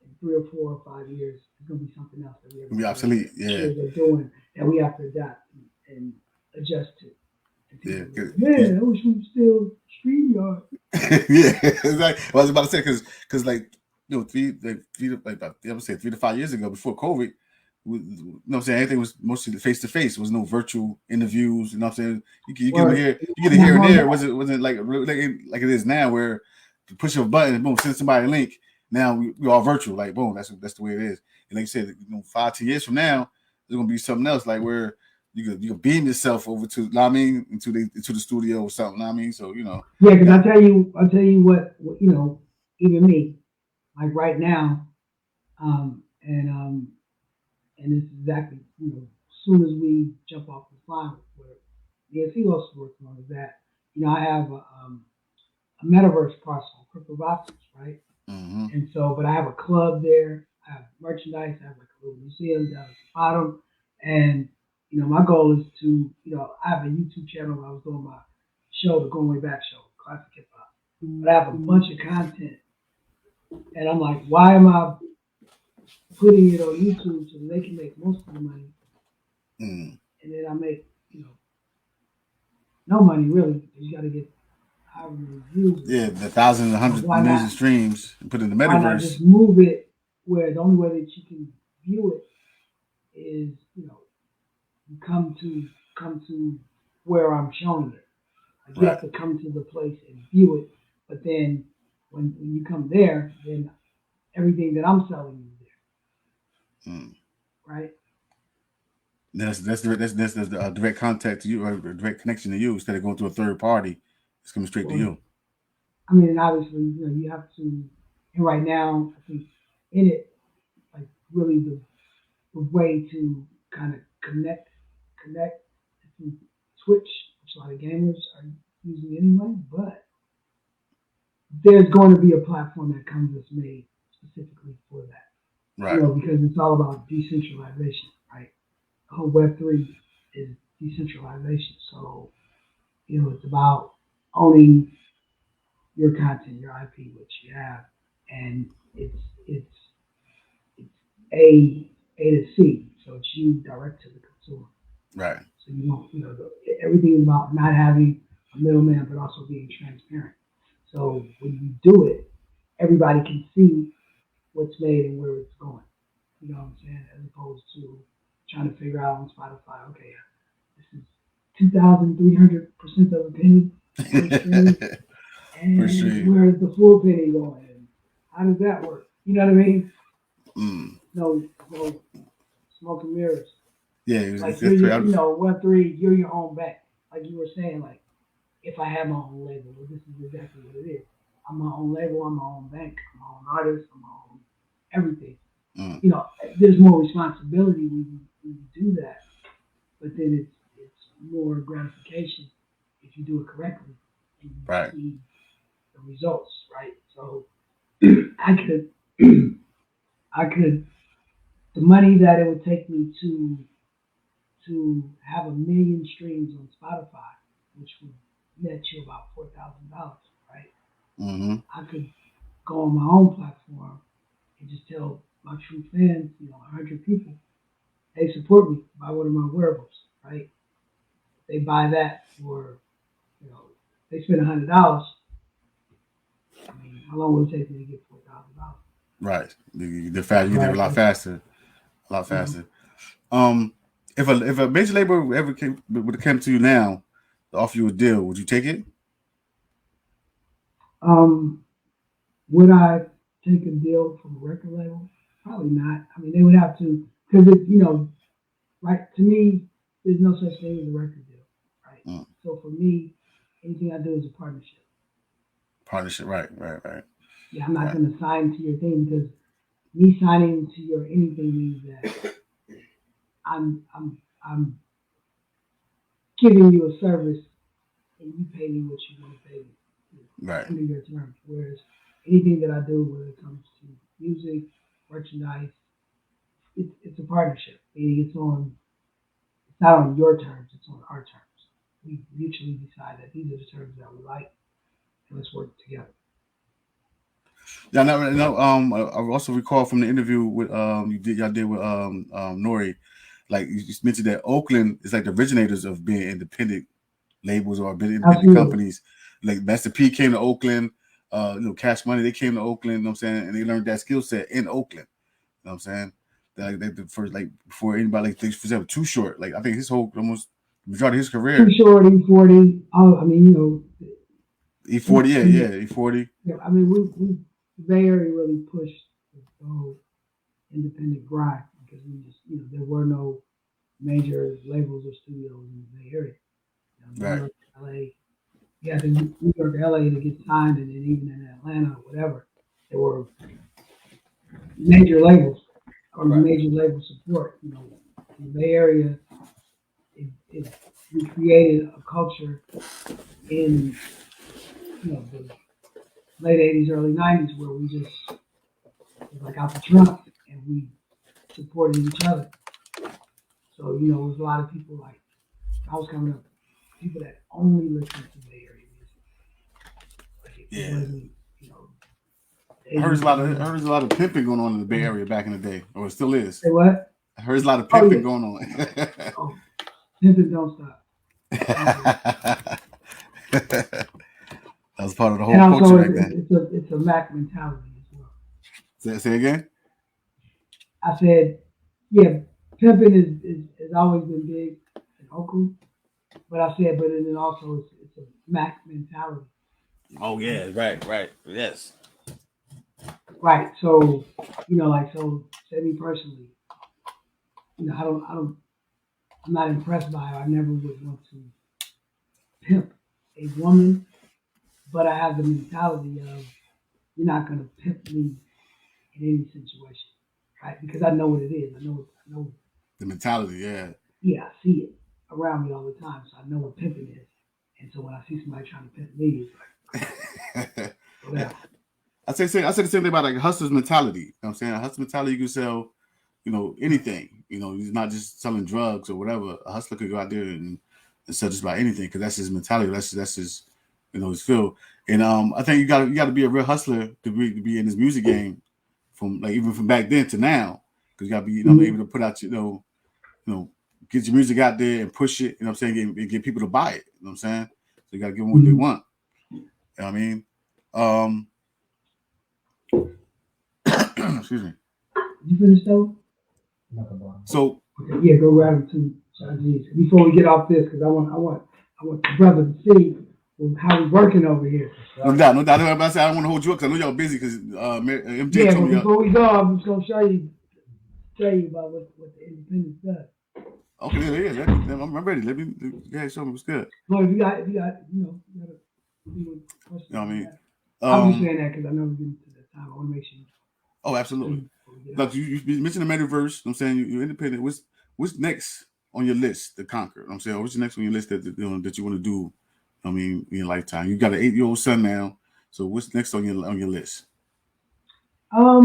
in 3 or 4 or 5 years, it's gonna be something else that we're obsolete. They're doing that we have to adapt and adjust to. Yeah, man, I wish we were still StreamYard. Yeah, exactly. Well, I was about to say because like 3 to 5 years ago, before COVID, I'm saying, everything was mostly face to face. There was no virtual interviews. You know what I'm saying? You get it here and there. It wasn't like it is now, where you push a button and boom, send somebody a link. Now we all virtual. Like boom, that's the way it is. And like you said, 5-10 years from now, there's gonna be something else, like where you can beam yourself over to, into the studio or something. So Yeah, because I'll tell you what, even me, like right now, And it's exactly, as soon as we jump off the line, where DSC also working on is that, I have a metaverse parcel, crypto boxes, right? Mm-hmm. And so, but I have a club there, I have merchandise, I have like a little museum down at the bottom. And, my goal is to, I have a YouTube channel. I was doing my show, the Going Way Back show, classic hip hop. But I have a bunch of content. And I'm like, why am I putting it on YouTube so they can make most of the money? Mm. And then I make, no money really. You got to get however many views. Yeah, the thousands, hundreds, millions of streams. Put in the metaverse. Why not just move it where the only way that you can view it is, you come to where I'm showing it. Like you have to come to the place and view it. But then when you come there, then everything that I'm selling is there. Right? That's the direct contact to you, or direct connection to you, instead of going to a third party. It's coming straight to you. I mean, and obviously, you have to. And right now, I think in it, like really the way to kind of connect to Twitch, which a lot of gamers are using anyway. But there's going to be a platform that comes that's made specifically for that. Right. Because it's all about decentralization, right? The whole Web3 is decentralization. So, it's about owning your content, your IP, which you have, and it's A to C. So it's you direct to the consumer. Right. So you want, everything is about not having a middleman, but also being transparent. So when you do it, everybody can see what's made and where it's going. You know what I'm saying? As opposed to trying to figure out on Spotify, okay, this is 2,300% of a penny per stream, and where's the full penny going? And how does that work? You know what I mean? No smoke and mirrors. Yeah, like Web3, you're your own bank. Like you were saying, like if I have my own label, well, this is exactly what it is. I'm my own label, I'm my own bank, I'm my own artist, I'm my own everything. There's more responsibility when you do that, but then it's more gratification if you do it correctly and you see the results, right? So I could the money that it would take me to have 1 million streams on Spotify, which would net you about $4,000, right? Mm-hmm. I could go on my own platform and just tell my true fans, 100 people, they support me, buy one of my wearables, right? They buy that for, they spend $100. I mean, how long will it take me to get $4,000? Right. You get there a lot faster. If a major label would have come to you now to offer you a deal, would you take it? Would I take a deal from a record label? Probably not. I mean, they would have to, because right, to me, there's no such thing as a record deal, right? So for me, anything I do is a partnership. Right. Yeah, I'm not going to sign to your thing, because me signing to your anything means that I'm giving you a service and you pay me what you want to pay me under your terms. Whereas anything that I do, when it comes to music, merchandise, it's a partnership. It's not on your terms, it's on our terms. We mutually decide that these are the terms that we like, and let's work together. Yeah, I also recall from the interview with y'all did with Nori, like you just mentioned that Oakland is like the originators of being independent labels or independent companies. Like Master P came to Oakland, Cash Money, they came to Oakland, you know what I'm saying, and they learned that skill set in Oakland. You know what I'm saying? They the first, like, before anybody, like, for example, Too Short, like I think his whole almost majority of his career. Too Short, E40. Oh, I mean, E40, E40. Yeah, I mean, we Bay Area really pushed the whole independent grind, because we just, there were no major labels or studios in the Bay Area. New York, LA. Yeah, in New York, LA to get signed, and then even in Atlanta or whatever, there were major labels or major label support. You know, in the Bay Area, we created a culture in the late '80s, early '90s where we just was like out the trunk and we supported each other. So it was a lot of people like I was coming up, people that only listened to Bay Area music. Like it wasn't, I heard there's a lot of pimping going on in the Bay Area back in the day, or it still is. Say what? I heard there's a lot of pimping going on. Oh, pimping don't stop. That was part of the whole culture back then. It's a Mac mentality as well. Say again? I said, yeah, pimping has always been big in Oakland, but I said, but then also it's a Mac mentality. Oh yeah, right, yes. Right. So, say me personally, I'm not impressed by her. I never would want to pimp a woman, but I have the mentality of you're not going to pimp me in any situation, right? Because I know what it is. I know the mentality, yeah. Yeah, I see it around me all the time, so I know what pimping is. And so when I see somebody trying to pimp me, it's like, whatever. I say the same thing about like hustler's mentality. You know what I'm saying? A hustler mentality, you can sell, anything. He's not just selling drugs or whatever. A hustler could go out there and sell just about anything because that's his mentality. That's his, his field. And I think you got to be a real hustler to be in this music game, from like even from back then to now, because you got to be able to put out get your music out there and push it. You know what I'm saying? Get people to buy it. You know what I'm saying? So you got to give them what they want. You know what I mean? Excuse me. You finished though? So yeah, go grab him too, before we get off this, because I want the brother to see how he's working over here. No doubt. I don't want to hold you up because I know y'all busy. Because MJ told me. Before we go, I'm just gonna tell you about what the independence does. Okay, yeah, I'm ready. Let me show me what's good. Well, if you got, you gotta see what I mean? I'm just saying that because I know we're getting to that time. I want to make sure. Oh, absolutely. Like you mentioned the metaverse. I'm saying you're independent. What's next on your list to conquer? I'm saying what's next on your list that you want to do? I mean, in your lifetime. You got an 8-year-old son now. So what's next on your list? Right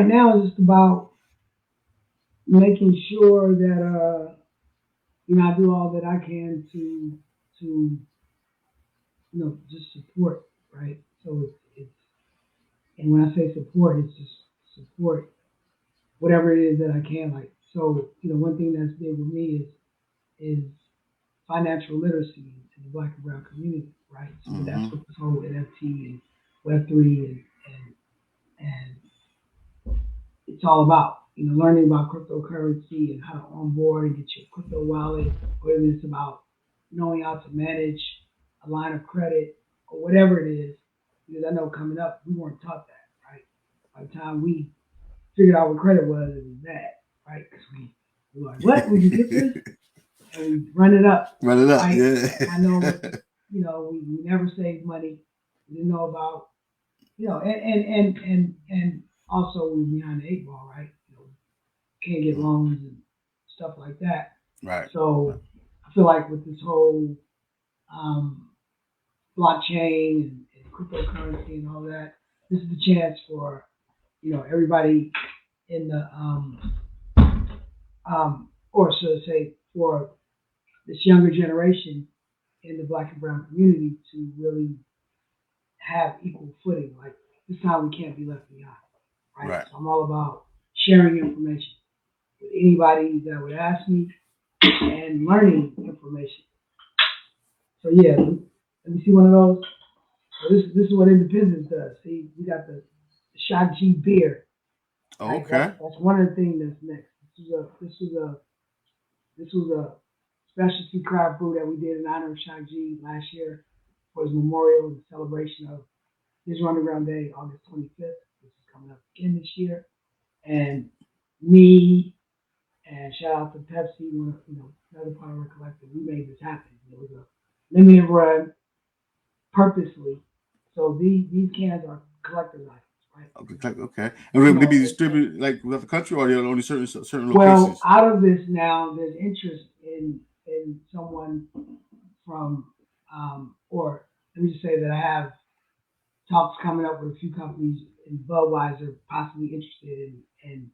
now it's just about making sure that I do all that I can to just support, right? So it's and when I say support, it's just support whatever it is that I can. Like, so one thing that's big with me is financial literacy in the Black and Brown community, right? So that's what this whole NFT and Web3 and it's all about. Learning about cryptocurrency and how to onboard and get your crypto wallet, whether it's about knowing how to manage a line of credit or whatever it is. Because I know coming up, we weren't taught that, right? By the time we figured out what credit was, it was bad, right? Because we were like, what? Would you get this? And we run it up. Right? Yeah. I know, we never saved money. We didn't know about, and also we were behind the 8 ball, right? Can't get loans and stuff like that. Right. So I feel like with this whole blockchain and cryptocurrency and all that, this is the chance for everybody in the or so to say for this younger generation in the Black and Brown community to really have equal footing. Like this time we can't be left behind. Right. So I'm all about sharing information with anybody that would ask me and learning information. So yeah, let me see one of those. So this is what independence does. See, we got the Shock G beer. Oh, right? Okay. That's one of the things that's next. This was a specialty craft brew that we did in honor of Shock G last year for his memorial and celebration of his Underground Day, August 25th. This is coming up again this year. And me and shout out to Pepsi, another part of our collective, we made this happen. It was a limited run, purposely. So these cans are collector's items, right? Okay. And will they be distributed like throughout the country, or are there only certain Well, locations? out of this now, there's interest in someone from, or let me just say that I have talks coming up with a few companies in Budweiser possibly interested in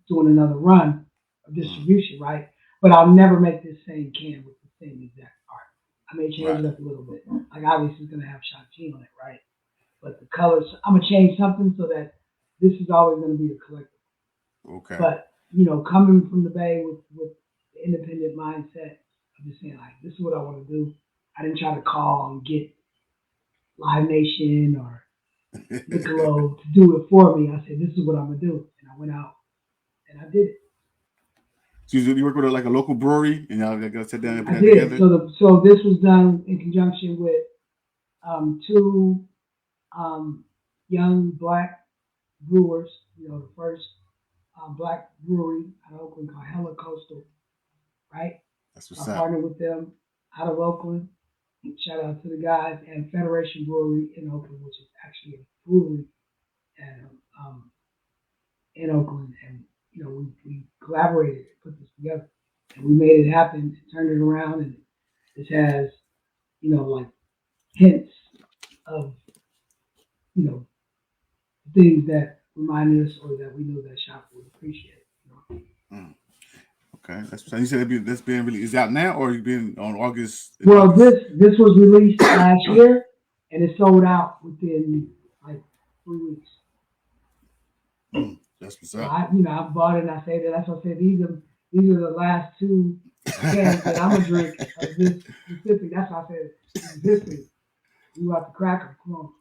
doing another run of distribution, right? But I'll never make this same can with the same exact art. I may change it up a little bit. Like obviously it's gonna have Shanti on it, right? But the colors, I'm gonna change something so that this is always gonna be a collectible. Okay. But coming from the Bay with the independent mindset of just saying like, this is what I want to do. I didn't try to call and get Live Nation or the Globe to do it for me. I said, this is what I'm gonna do, and I went out and I did it. So you work with like a local brewery, and y'all got to sit down and put I that did. together. So this was done in conjunction with two young black brewers. The first black brewery out of Oakland called Hella Coastal, right? That's So what's I up. partnered with them out of Oakland. Shout out to the guys, and Federation Brewery in Oakland, which is actually a brewery and, in Oakland, and we collaborated and put this together, and we made it happen and turned it around, and this has like hints of things that reminded us or that we knew that shop would appreciate. Mm. Okay, that's you said that's being really is out now, or you been on August? Well, this was released last year, and it sold out within like 3 weeks. That's what's So up. I bought it and I say that that's what I said. These are the last two cans that I'm gonna drink of this specific. That's why I said this is history. You have to crack them, come on,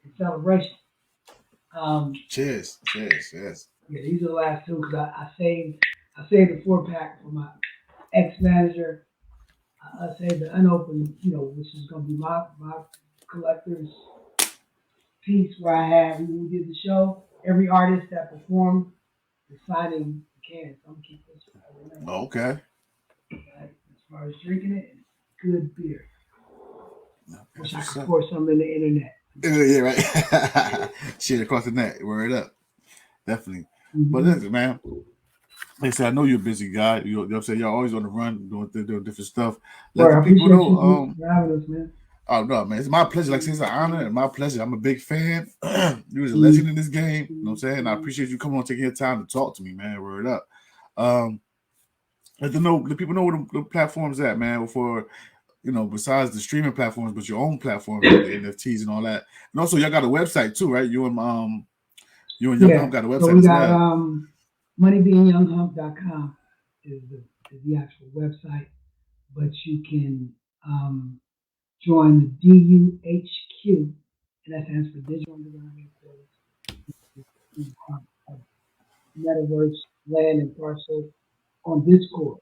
in celebration. Cheers, yes. Yeah, these are the last two because I saved the 4-pack for my ex-manager. I saved the unopened, which is gonna be my collector's piece where I had when we did the show. Every artist that performed is signing the cans. So I'm gonna keep this forever. Okay. As far as drinking it, it's good beer. Wish I could up. pour some in the internet. Yeah, right. Shit across the net. Word up. Definitely. Mm-hmm. But listen, man. Like I said, I know you're a busy guy. You know what I'm saying? You're always on the run, doing different stuff. Let the people know. For having us, man. Oh no, man, it's my pleasure. Like I said, it's an honor and my pleasure. I'm a big fan. You was a legend in this game. You know what I'm saying? I appreciate you coming on, taking your time to talk to me, man. Word up. Let the people know where the platforms at, man. For besides the streaming platforms, but your own platforms, like the NFTs and all that. And also, y'all got a website too, right? You and Young Hump got a website so we as got well. moneybeingyounghump.com is the actual website, but you can join the DUHQ, and that stands for Digital Underground Headquarters, Metaverse Land and Parcel on Discord.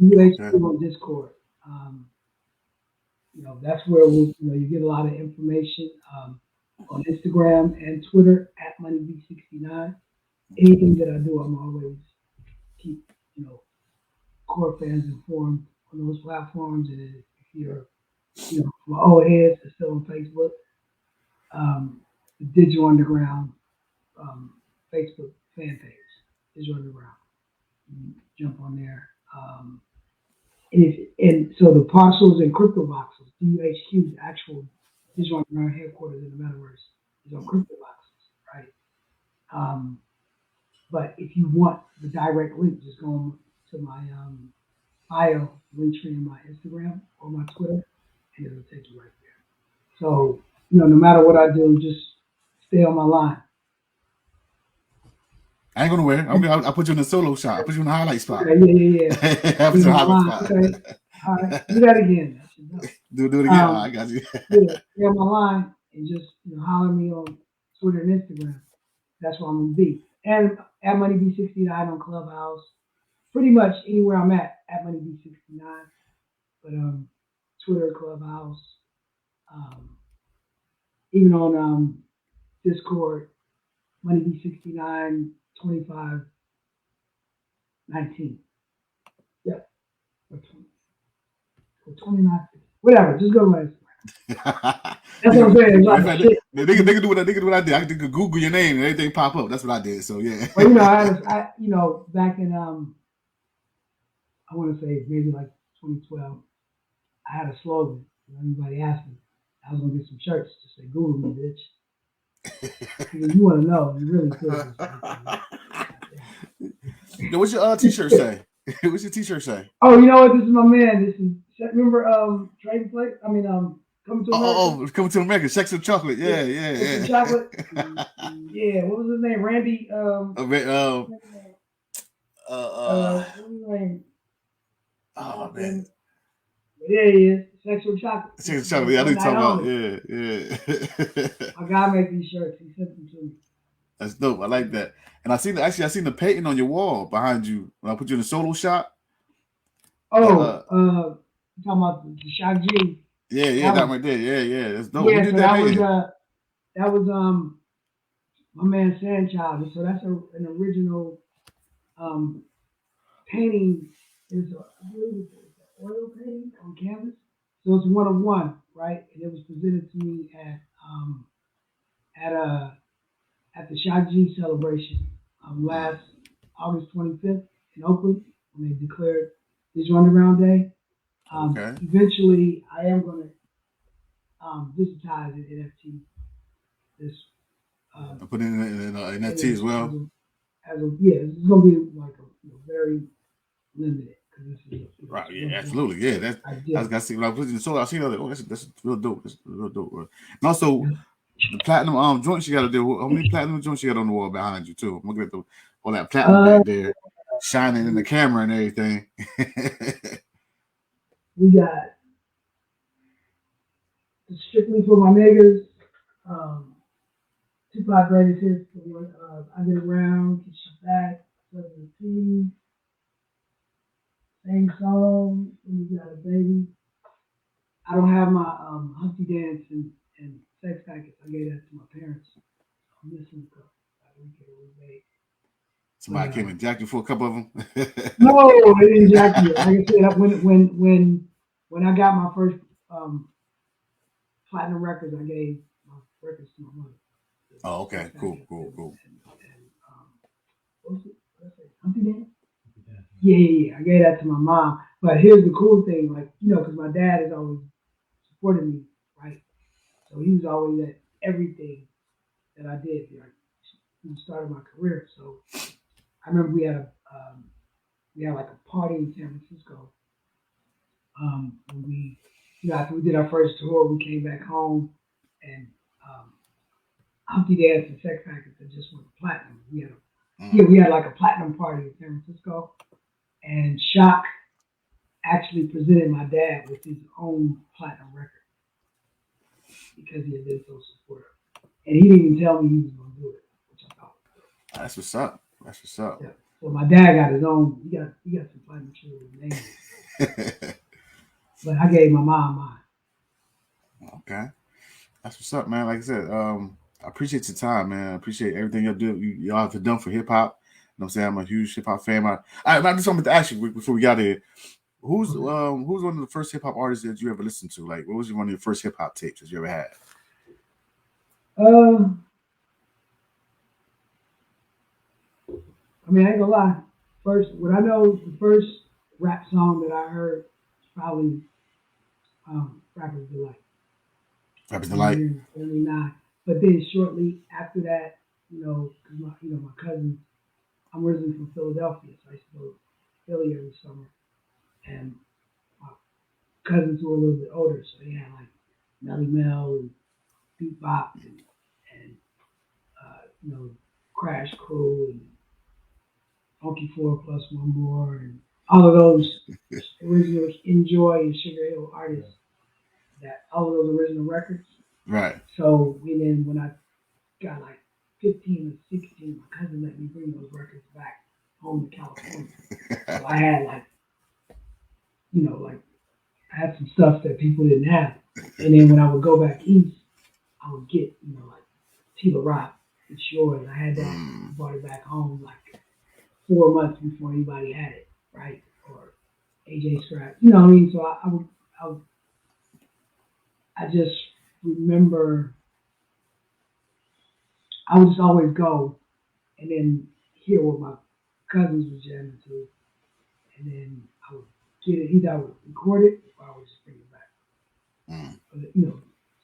DUHQ on Discord. That's where you get a lot of information on Instagram and Twitter at MoneyB69. Anything that I do, I'm always keep core fans informed on those platforms. And if you're my old heads are still on Facebook, the Digital Underground Facebook fan page, Digital Underground. You jump on there. And so the parcels and crypto boxes, DUHQ's actual Digital Underground headquarters in the metaverse is on crypto boxes, right? But if you want the direct link, just go to my bio link tree in my Instagram or my Twitter, and it'll take you right there. So no matter what I do, just stay on my line. I ain't gonna wear. I'll put you in a solo shot. I'll put you in a highlight spot. Yeah. I'll put you in a highlight spot. Okay. All right. Do that again. Do it again. I got you. Yeah, stay on my line and just holler at me on Twitter and Instagram. That's where I'm gonna be. And at MoneyB69 on Clubhouse. Pretty much anywhere I'm at MoneyB69. But Twitter, Clubhouse, even on Discord, MoneyB69 2519. Yep. Or 29. Whatever. Just go to my Instagram. That's what I'm saying. It's like shit. They can do what I did. I could Google your name and everything pop up. That's what I did. So yeah. Well, back in I want to say maybe like 2012, I had a slogan. Everybody asked me, I was gonna get some shirts to say "Google me, bitch." Because you want to know, you really could. Yo, what's your t-shirt say? What's your t-shirt say? Oh, you know what? This is my man. This is remember Trading Place. I mean Coming to America. Coming to America. Sex and Chocolate. Yeah. Chocolate. Yeah. What was his name? Randy. What was his name? Oh man. Yeah, he is. Sexual Chocolate. Sex and Chocolate. Yeah, I know you're talking about. Yeah. My guy make these shirts. He sent them to me. That's dope. I like that. And I seen the painting on your wall behind you when I put you in the solo shot. Oh, you talking about the Shock G? Yeah, that right there. Yeah. That's dope. Yeah, so that was my man Sandchild. So that's an original painting. I believe it's an oil painting on canvas. So it's one of one, right? And it was presented to me at the Shock G celebration last August 25th in Oakland when they declared Digital Underground Day. Okay. Eventually, I am going to digitize an NFT. This put it in NFT as well. It's going to be like very limited. Right, yeah, absolutely, yeah. I was gonna see when I was in the soul. I seen that. Oh, that's real dope. That's real dope. And also, the platinum joints you got to do. How many platinum joints you got on the wall behind you too? I'm looking at all that platinum back there, shining in the camera and everything. We got Strictly for My Niggas, Tupac Greatest Hits, I Get Around, Get You Back, 17, same song, and We Got a Baby. I don't have my Humpty Dance and Sex Packets. I gave that to my parents. I'm missing a couple. Somebody came and jacked you for a couple of them. No, they didn't jack me. Like I said, when I got my first platinum records, I gave my records to my mother. Oh, okay, cool. And what was it? Humpty Dance? Yeah. I gave that to my mom. But here's the cool thing, because my dad has always supported me, right? So he was always at everything that I did. He started my career. So I remember we had like a party in San Francisco. When after we did our first tour, we came back home and Humpty Dance and Sex Packets had just went platinum. We had like a platinum party in San Francisco, and Shock actually presented my dad with his own platinum record because he had been so supportive. And he didn't even tell me he was going to do it, which I thought was good. That's what's up. Yeah. So my dad got his own. He got some platinum shit with his name. But I gave my mom mine. Okay, that's what's up, man. Like I said, I appreciate your time, man. I appreciate everything y'all have done for hip hop. You know what I'm saying? I'm a huge hip hop fan. I just wanted to ask you before we got here. Who's one of the first hip hop artists that you ever listened to? Like, what was one of your first hip hop tapes that you ever had? I mean, I ain't gonna lie. What I know, the first rap song that I heard was probably Rapper's Delight. Rapper's Delight. Early 9. But then shortly after that, because my cousins, I'm originally from Philadelphia, so I used to go to Philly every summer. And my cousins who were a little bit older, so they had like Melly Mel and Bebop and Crash Crew and Funky 4 plus one more and all of those original Enjoy and Sugar Hill artists, all of those original records. Right. So when I got like 15 or 16, my cousin let me bring those records back home to California. So I had I had some stuff that people didn't have. And then when I would go back east, I would get, like Tila Rock and Shores. I had that, I brought it back home like 4 months before anybody had it, right? Or AJ Scrap, you know what I mean? So I I just remember I would just always go and then hear what my cousins were jamming to, and then I would get it. Either I would record it or I would just bring it back. But,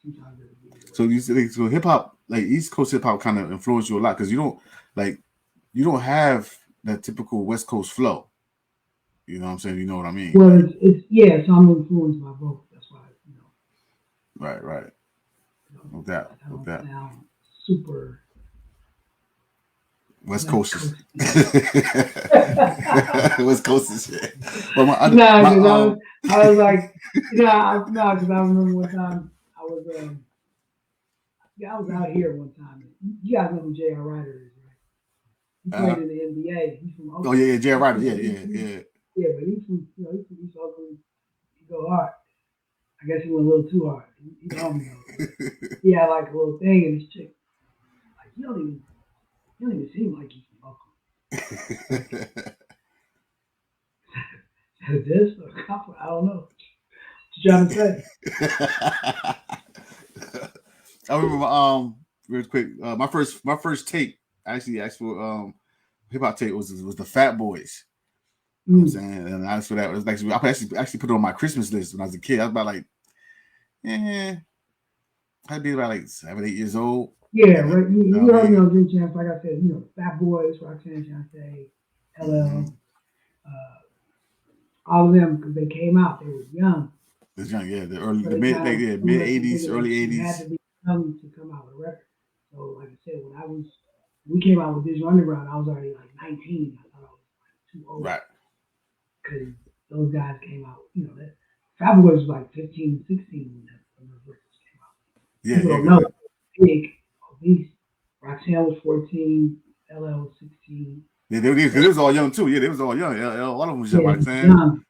sometimes it would be. So you say so hip hop, like East Coast hip hop, kind of influenced you a lot because you don't have that typical West Coast flow. You know what I'm saying? You know what I mean? Well, so I'm influenced by both. That's why, Right. No doubt. Sound super West Coast. West Coast is shit. But I was like, because I remember one time I was out here one time. You guys know who J.R. Ryder is, right? He played in the NBA. He's from Oakland. Oh yeah, J.R. Ryder, yeah. Yeah, but he's from East Oakland. He go hard. I guess he went a little too hard. He told me he had like a little thing in his chick. Like you don't even seem like he's from Oakland. This or copper? I don't know. What you trying to say? I remember real quick, my first tape actually asked for hip hop tape was the Fat Boys. You know what I'm saying? And I asked for that. It was like I actually put it on my Christmas list when I was a kid. I was about like, I'd be about like 7, 8 years old. Yeah, right. You heard me on Dream Champs, like I said, Fat Boys, Roxanne Shante, LL, all of them, because they came out, they were young. They was young, yeah. The mid '80s, early '80s. You had to be young to come out with a record. So, like I said, when we came out with Digital Underground, I was already like 19. I thought I was like too old. Right. Because those guys came out, that Fat Boys was like 15, 16 when those records came out. Yeah, People don't know. Big, obese. Roxanne was 14, LL was 16. Yeah, they was all young too. Yeah, they was all young. A lot of them was young, Roxanne.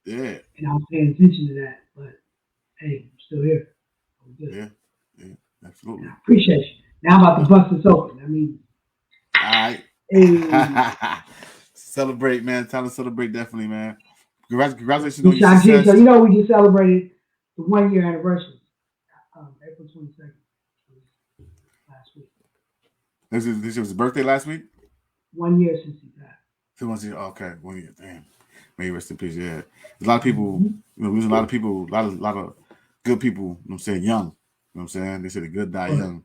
Yeah. And I was paying attention to that, but hey, I'm still here. Yeah, absolutely. And I appreciate you. Now I'm about to bust this open. I mean, all right. Hey. Celebrate, man. Time to celebrate, definitely, man. Congratulations on your success. So we just celebrated the 1 year anniversary, April 22nd, last week. This was his birthday last week? 1 year since he passed. 2 months ago. Okay, 1 year. Damn. May he rest in peace. Yeah. There's a lot of people, losing a lot of people, a lot of good people, you know what I'm saying, young. You know what I'm saying? They say the good die young.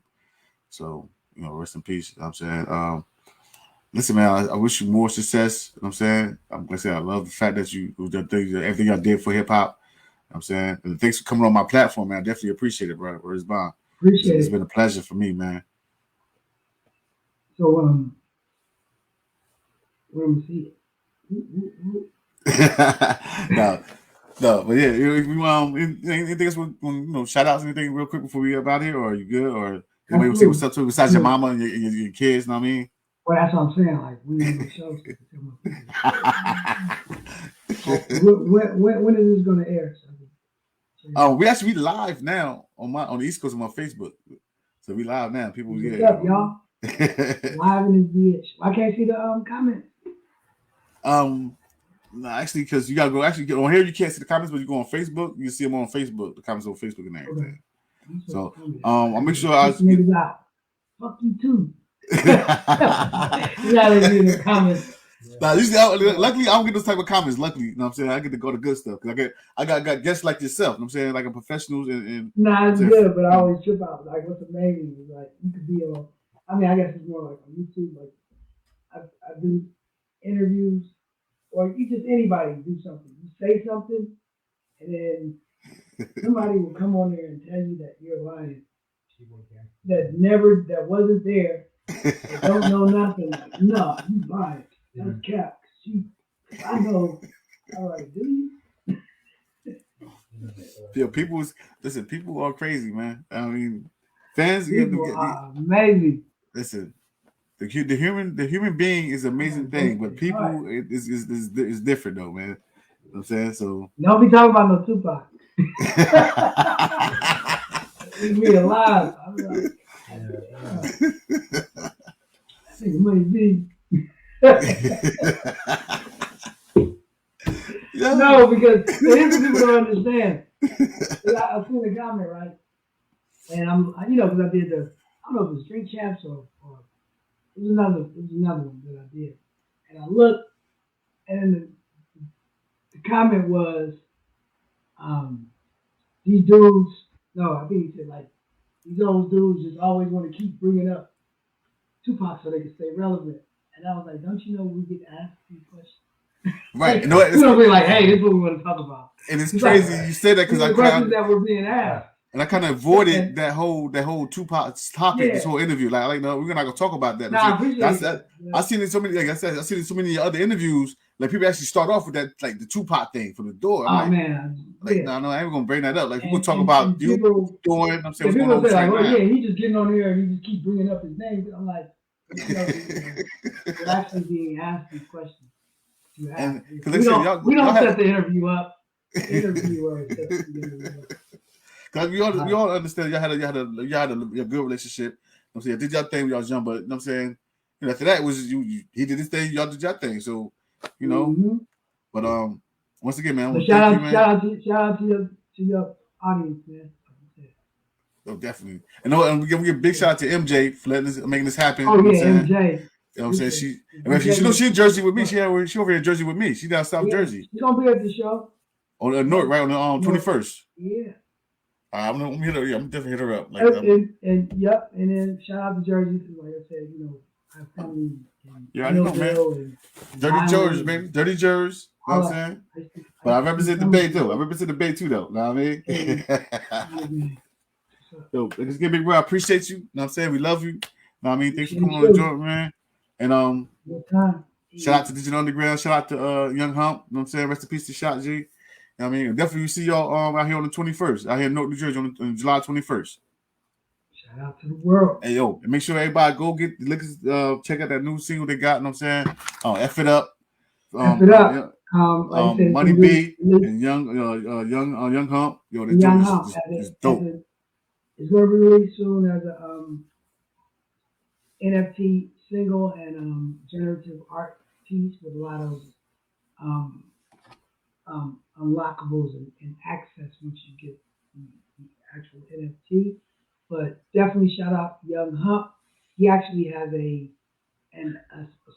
So, rest in peace. You know what I'm saying? Listen, man, I wish you more success. You know what I'm saying? I'm gonna say I love the fact that everything y'all did for hip hop. You know what I'm saying? And thanks for coming on my platform, man. I definitely appreciate it, bro. Where's Bond? It's been a pleasure for me, man. So we're gonna see it. No, but yeah, anything else? Shout outs, anything real quick before we get out here, or are you good? Or anybody say what's up to besides your mama and your kids? Know what I mean? Well, that's what I'm saying. Like we need the shows. When is this gonna air? We actually live now on the East Coast on my Facebook. So we live now. People, what's up, y'all? Live in this bitch. I can't see the comments. No, actually, because you gotta go. Actually, get on here. You can't see the comments, but you go on Facebook. You see them on Facebook. The comments on Facebook and everything. Okay. So, I'll make sure I niggas out. Fuck you too. You gotta be in the comments. Now, luckily, I don't get those type of comments. Luckily, you know what I'm saying? I get to go to good stuff because I got guests like yourself. You know what I'm saying, like a professionals and. Nah, it's good, but I always trip out. Like what's amazing is like you could be on. I mean, I guess it's more like on YouTube. Like I do interviews, or you just anybody do something. You say something, and then somebody will come on there and tell you that you're lying. That wasn't there. They don't know nothing. Like, no, you lying. That's cap. I know. All right, do you? Yeah, people are crazy, man. I mean, fans. Maybe. Listen, the human being is an amazing thing, but people is different though, man. You know what I'm saying? So don't be talking about no Tupac. Leave me alive. I'm like, I think it might be. No, because here's what people don't understand. I've seen the comment, right? And because I did I don't know if it was Drink Champs or it was another one that I did. And I looked, and the comment was, these dudes, no, I think he said like, these old dudes just always want to keep bringing up Tupac so they can stay relevant. And I was like, don't you know we get asked these questions? Right. Like, You know what? we don't be like, hey, this is what we want to talk about. And it's crazy you said that because the questions that were being asked. And I kind of avoided that whole Tupac topic, this whole interview. Like, no, we're not gonna talk about that. Nah, I appreciate that. I've seen it so many, like I said, I've seen it so many other interviews. Like people actually start off with that, like the Tupac thing from the door. I'm no, I ain't gonna bring that up. Like we'll talk about you doing. I'm saying, people say like, oh yeah, he just getting on here and he just keep bringing up his name. I'm like, you're actually being asked these questions. We don't set the interview up. The interviewer sets the interview up. Cause we all understand y'all had a good relationship. I'm saying did y'all thing when y'all was young, but you know what I'm saying, after that was he did his thing, y'all did y'all thing. So but once again, man, shout out to your audience, man. Oh, definitely. And we give a big shout out to MJ for making this happen. Oh yeah, MJ. You know what I'm saying? She in Jersey with me. She over here in Jersey with me. She down South Jersey. She's gonna be at the show. On the north, right on the 21st. Yeah. I'm gonna hit her. I'm definitely hit her up. Like, and then shout out to Jersey because, like I said, I have family. I know, man. Dirty Jersey, baby. Dirty Jersey. You know what I'm saying? But I represent the Bay too. I represent the Bay too, though. Know what I mean? Yo, let's get big bro. I appreciate you. Know what I'm saying? We love you. Know what I mean? Thanks for coming on the joint, man. And shout out to Digital Underground. Shout out to Young Hump. You know what I'm saying? Rest in peace to Shot G. You know what I mean? Definitely see y'all out here on the 21st. Out here in Newark, New Jersey on July 21st. Shout out to the world. Hey, yo. And make sure everybody go get check out that new single they got. You know what I'm saying? F It Up. F It Up. Like Money B and Young Hump. Yo, the Young Hump is dope. It's going to be released soon as a NFT single and generative art piece with a lot of unlockables and access once you get the actual NFT. But definitely shout out Young Hump. He actually has a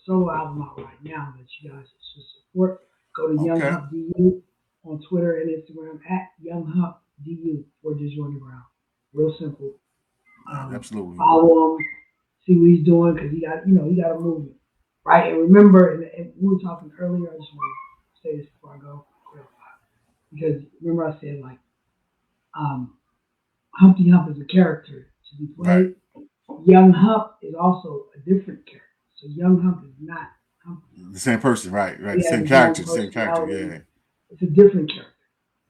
solo album out right now that you guys should support. Go to Young Hump DU on Twitter and Instagram at Young Hump DU for Digital Underground. Real simple. Absolutely. Follow him, see what he's doing because he got a movement, right? And remember, and we were talking earlier. I just want to say this before I go, because remember I said like, Humpty Hump is a character to be played. Right. Young Hump is also a different character. So Young Hump is not Humpty. The same person, right? The same character, yeah. It's a different character.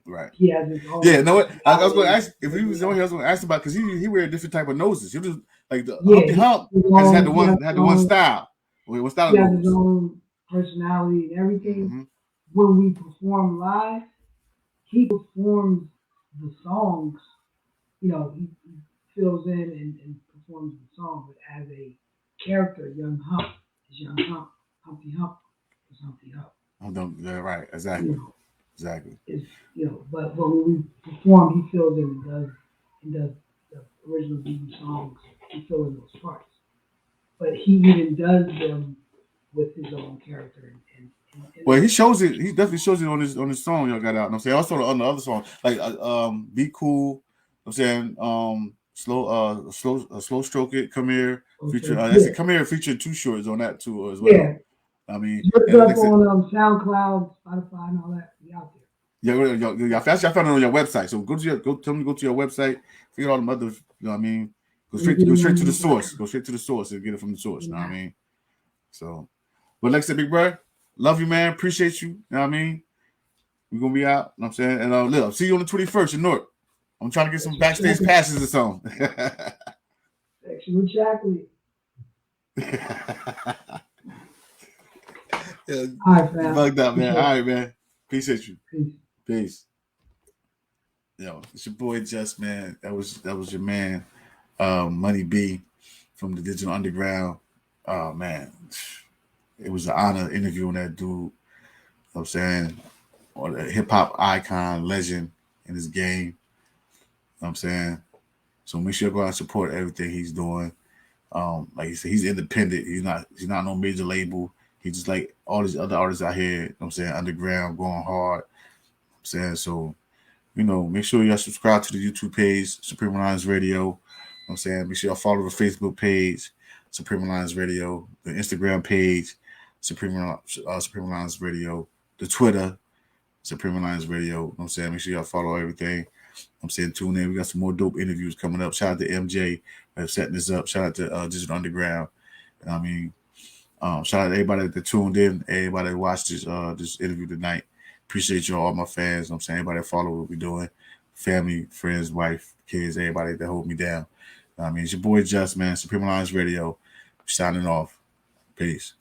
Right. He has his own. Yeah, you know what? I was going to ask if he was on here. I was going to ask about because he wear a different type of noses. He was like the Humpty Hump had the one style. What style? He has his own personality and everything. Mm-hmm. When we perform live, he performs the songs. He fills in and performs the song, but as a character, Young Hump is Young Hump. Humpty Hump is Humpty Hump. Right, exactly. Exactly. But when we perform, he fills in and does the original BB songs. He fills in those parts. But he even does them with his own character. Well, he shows it. He definitely shows it on his song y'all got out. I'm saying also on the other song, like Be Cool. I'm saying slow stroke it. Come here, feature. Come here, featuring Too Shorts on that too as well. Yeah. I mean, it's up on SoundCloud, Spotify, and all that. We out there. Yeah, I found it on your website. So tell them to go to your website. Figure all them other. You know what I mean? Go straight to the source. Go straight to the source and get it from the source. You know what I mean? So, but like I said, big brother, love you, man. Appreciate you. You know what I mean? We're gonna be out. You know what I'm saying, and I'll see you on the 21st in Newark. I'm trying to get some backstage passes or something. Exactly. Yeah, all right, man. Bugged up, man. All right, man. Appreciate you. Peace. Yo, it's your boy Just, man. That was your man, Money B from the Digital Underground. Oh man, it was an honor interviewing that dude. You know what I'm saying, or a hip hop icon, legend in his game. You know what I'm saying, So make sure you go out and support everything he's doing. Like he said, he's independent. He's not no major label. He's just like all these other artists out here, you know what I'm saying, underground, going hard. I'm saying, so, make sure y'all subscribe to the YouTube page, Supreme Alliance Radio. I'm saying, make sure y'all follow the Facebook page, Supreme Alliance Radio, the Instagram page, Supreme Alliance Radio, the Twitter, Supreme Alliance Radio. I'm saying, make sure y'all follow everything. I'm saying, tune in. We got some more dope interviews coming up. Shout out to MJ for setting this up. Shout out to Digital Underground. I mean, shout out to everybody that tuned in, everybody that watched this interview tonight. Appreciate y'all, all my fans. I'm saying, everybody that follow what we're doing, family, friends, wife, kids, everybody that hold me down. I mean, it's your boy Just, man. Supreme Alliance Radio. Signing off. Peace.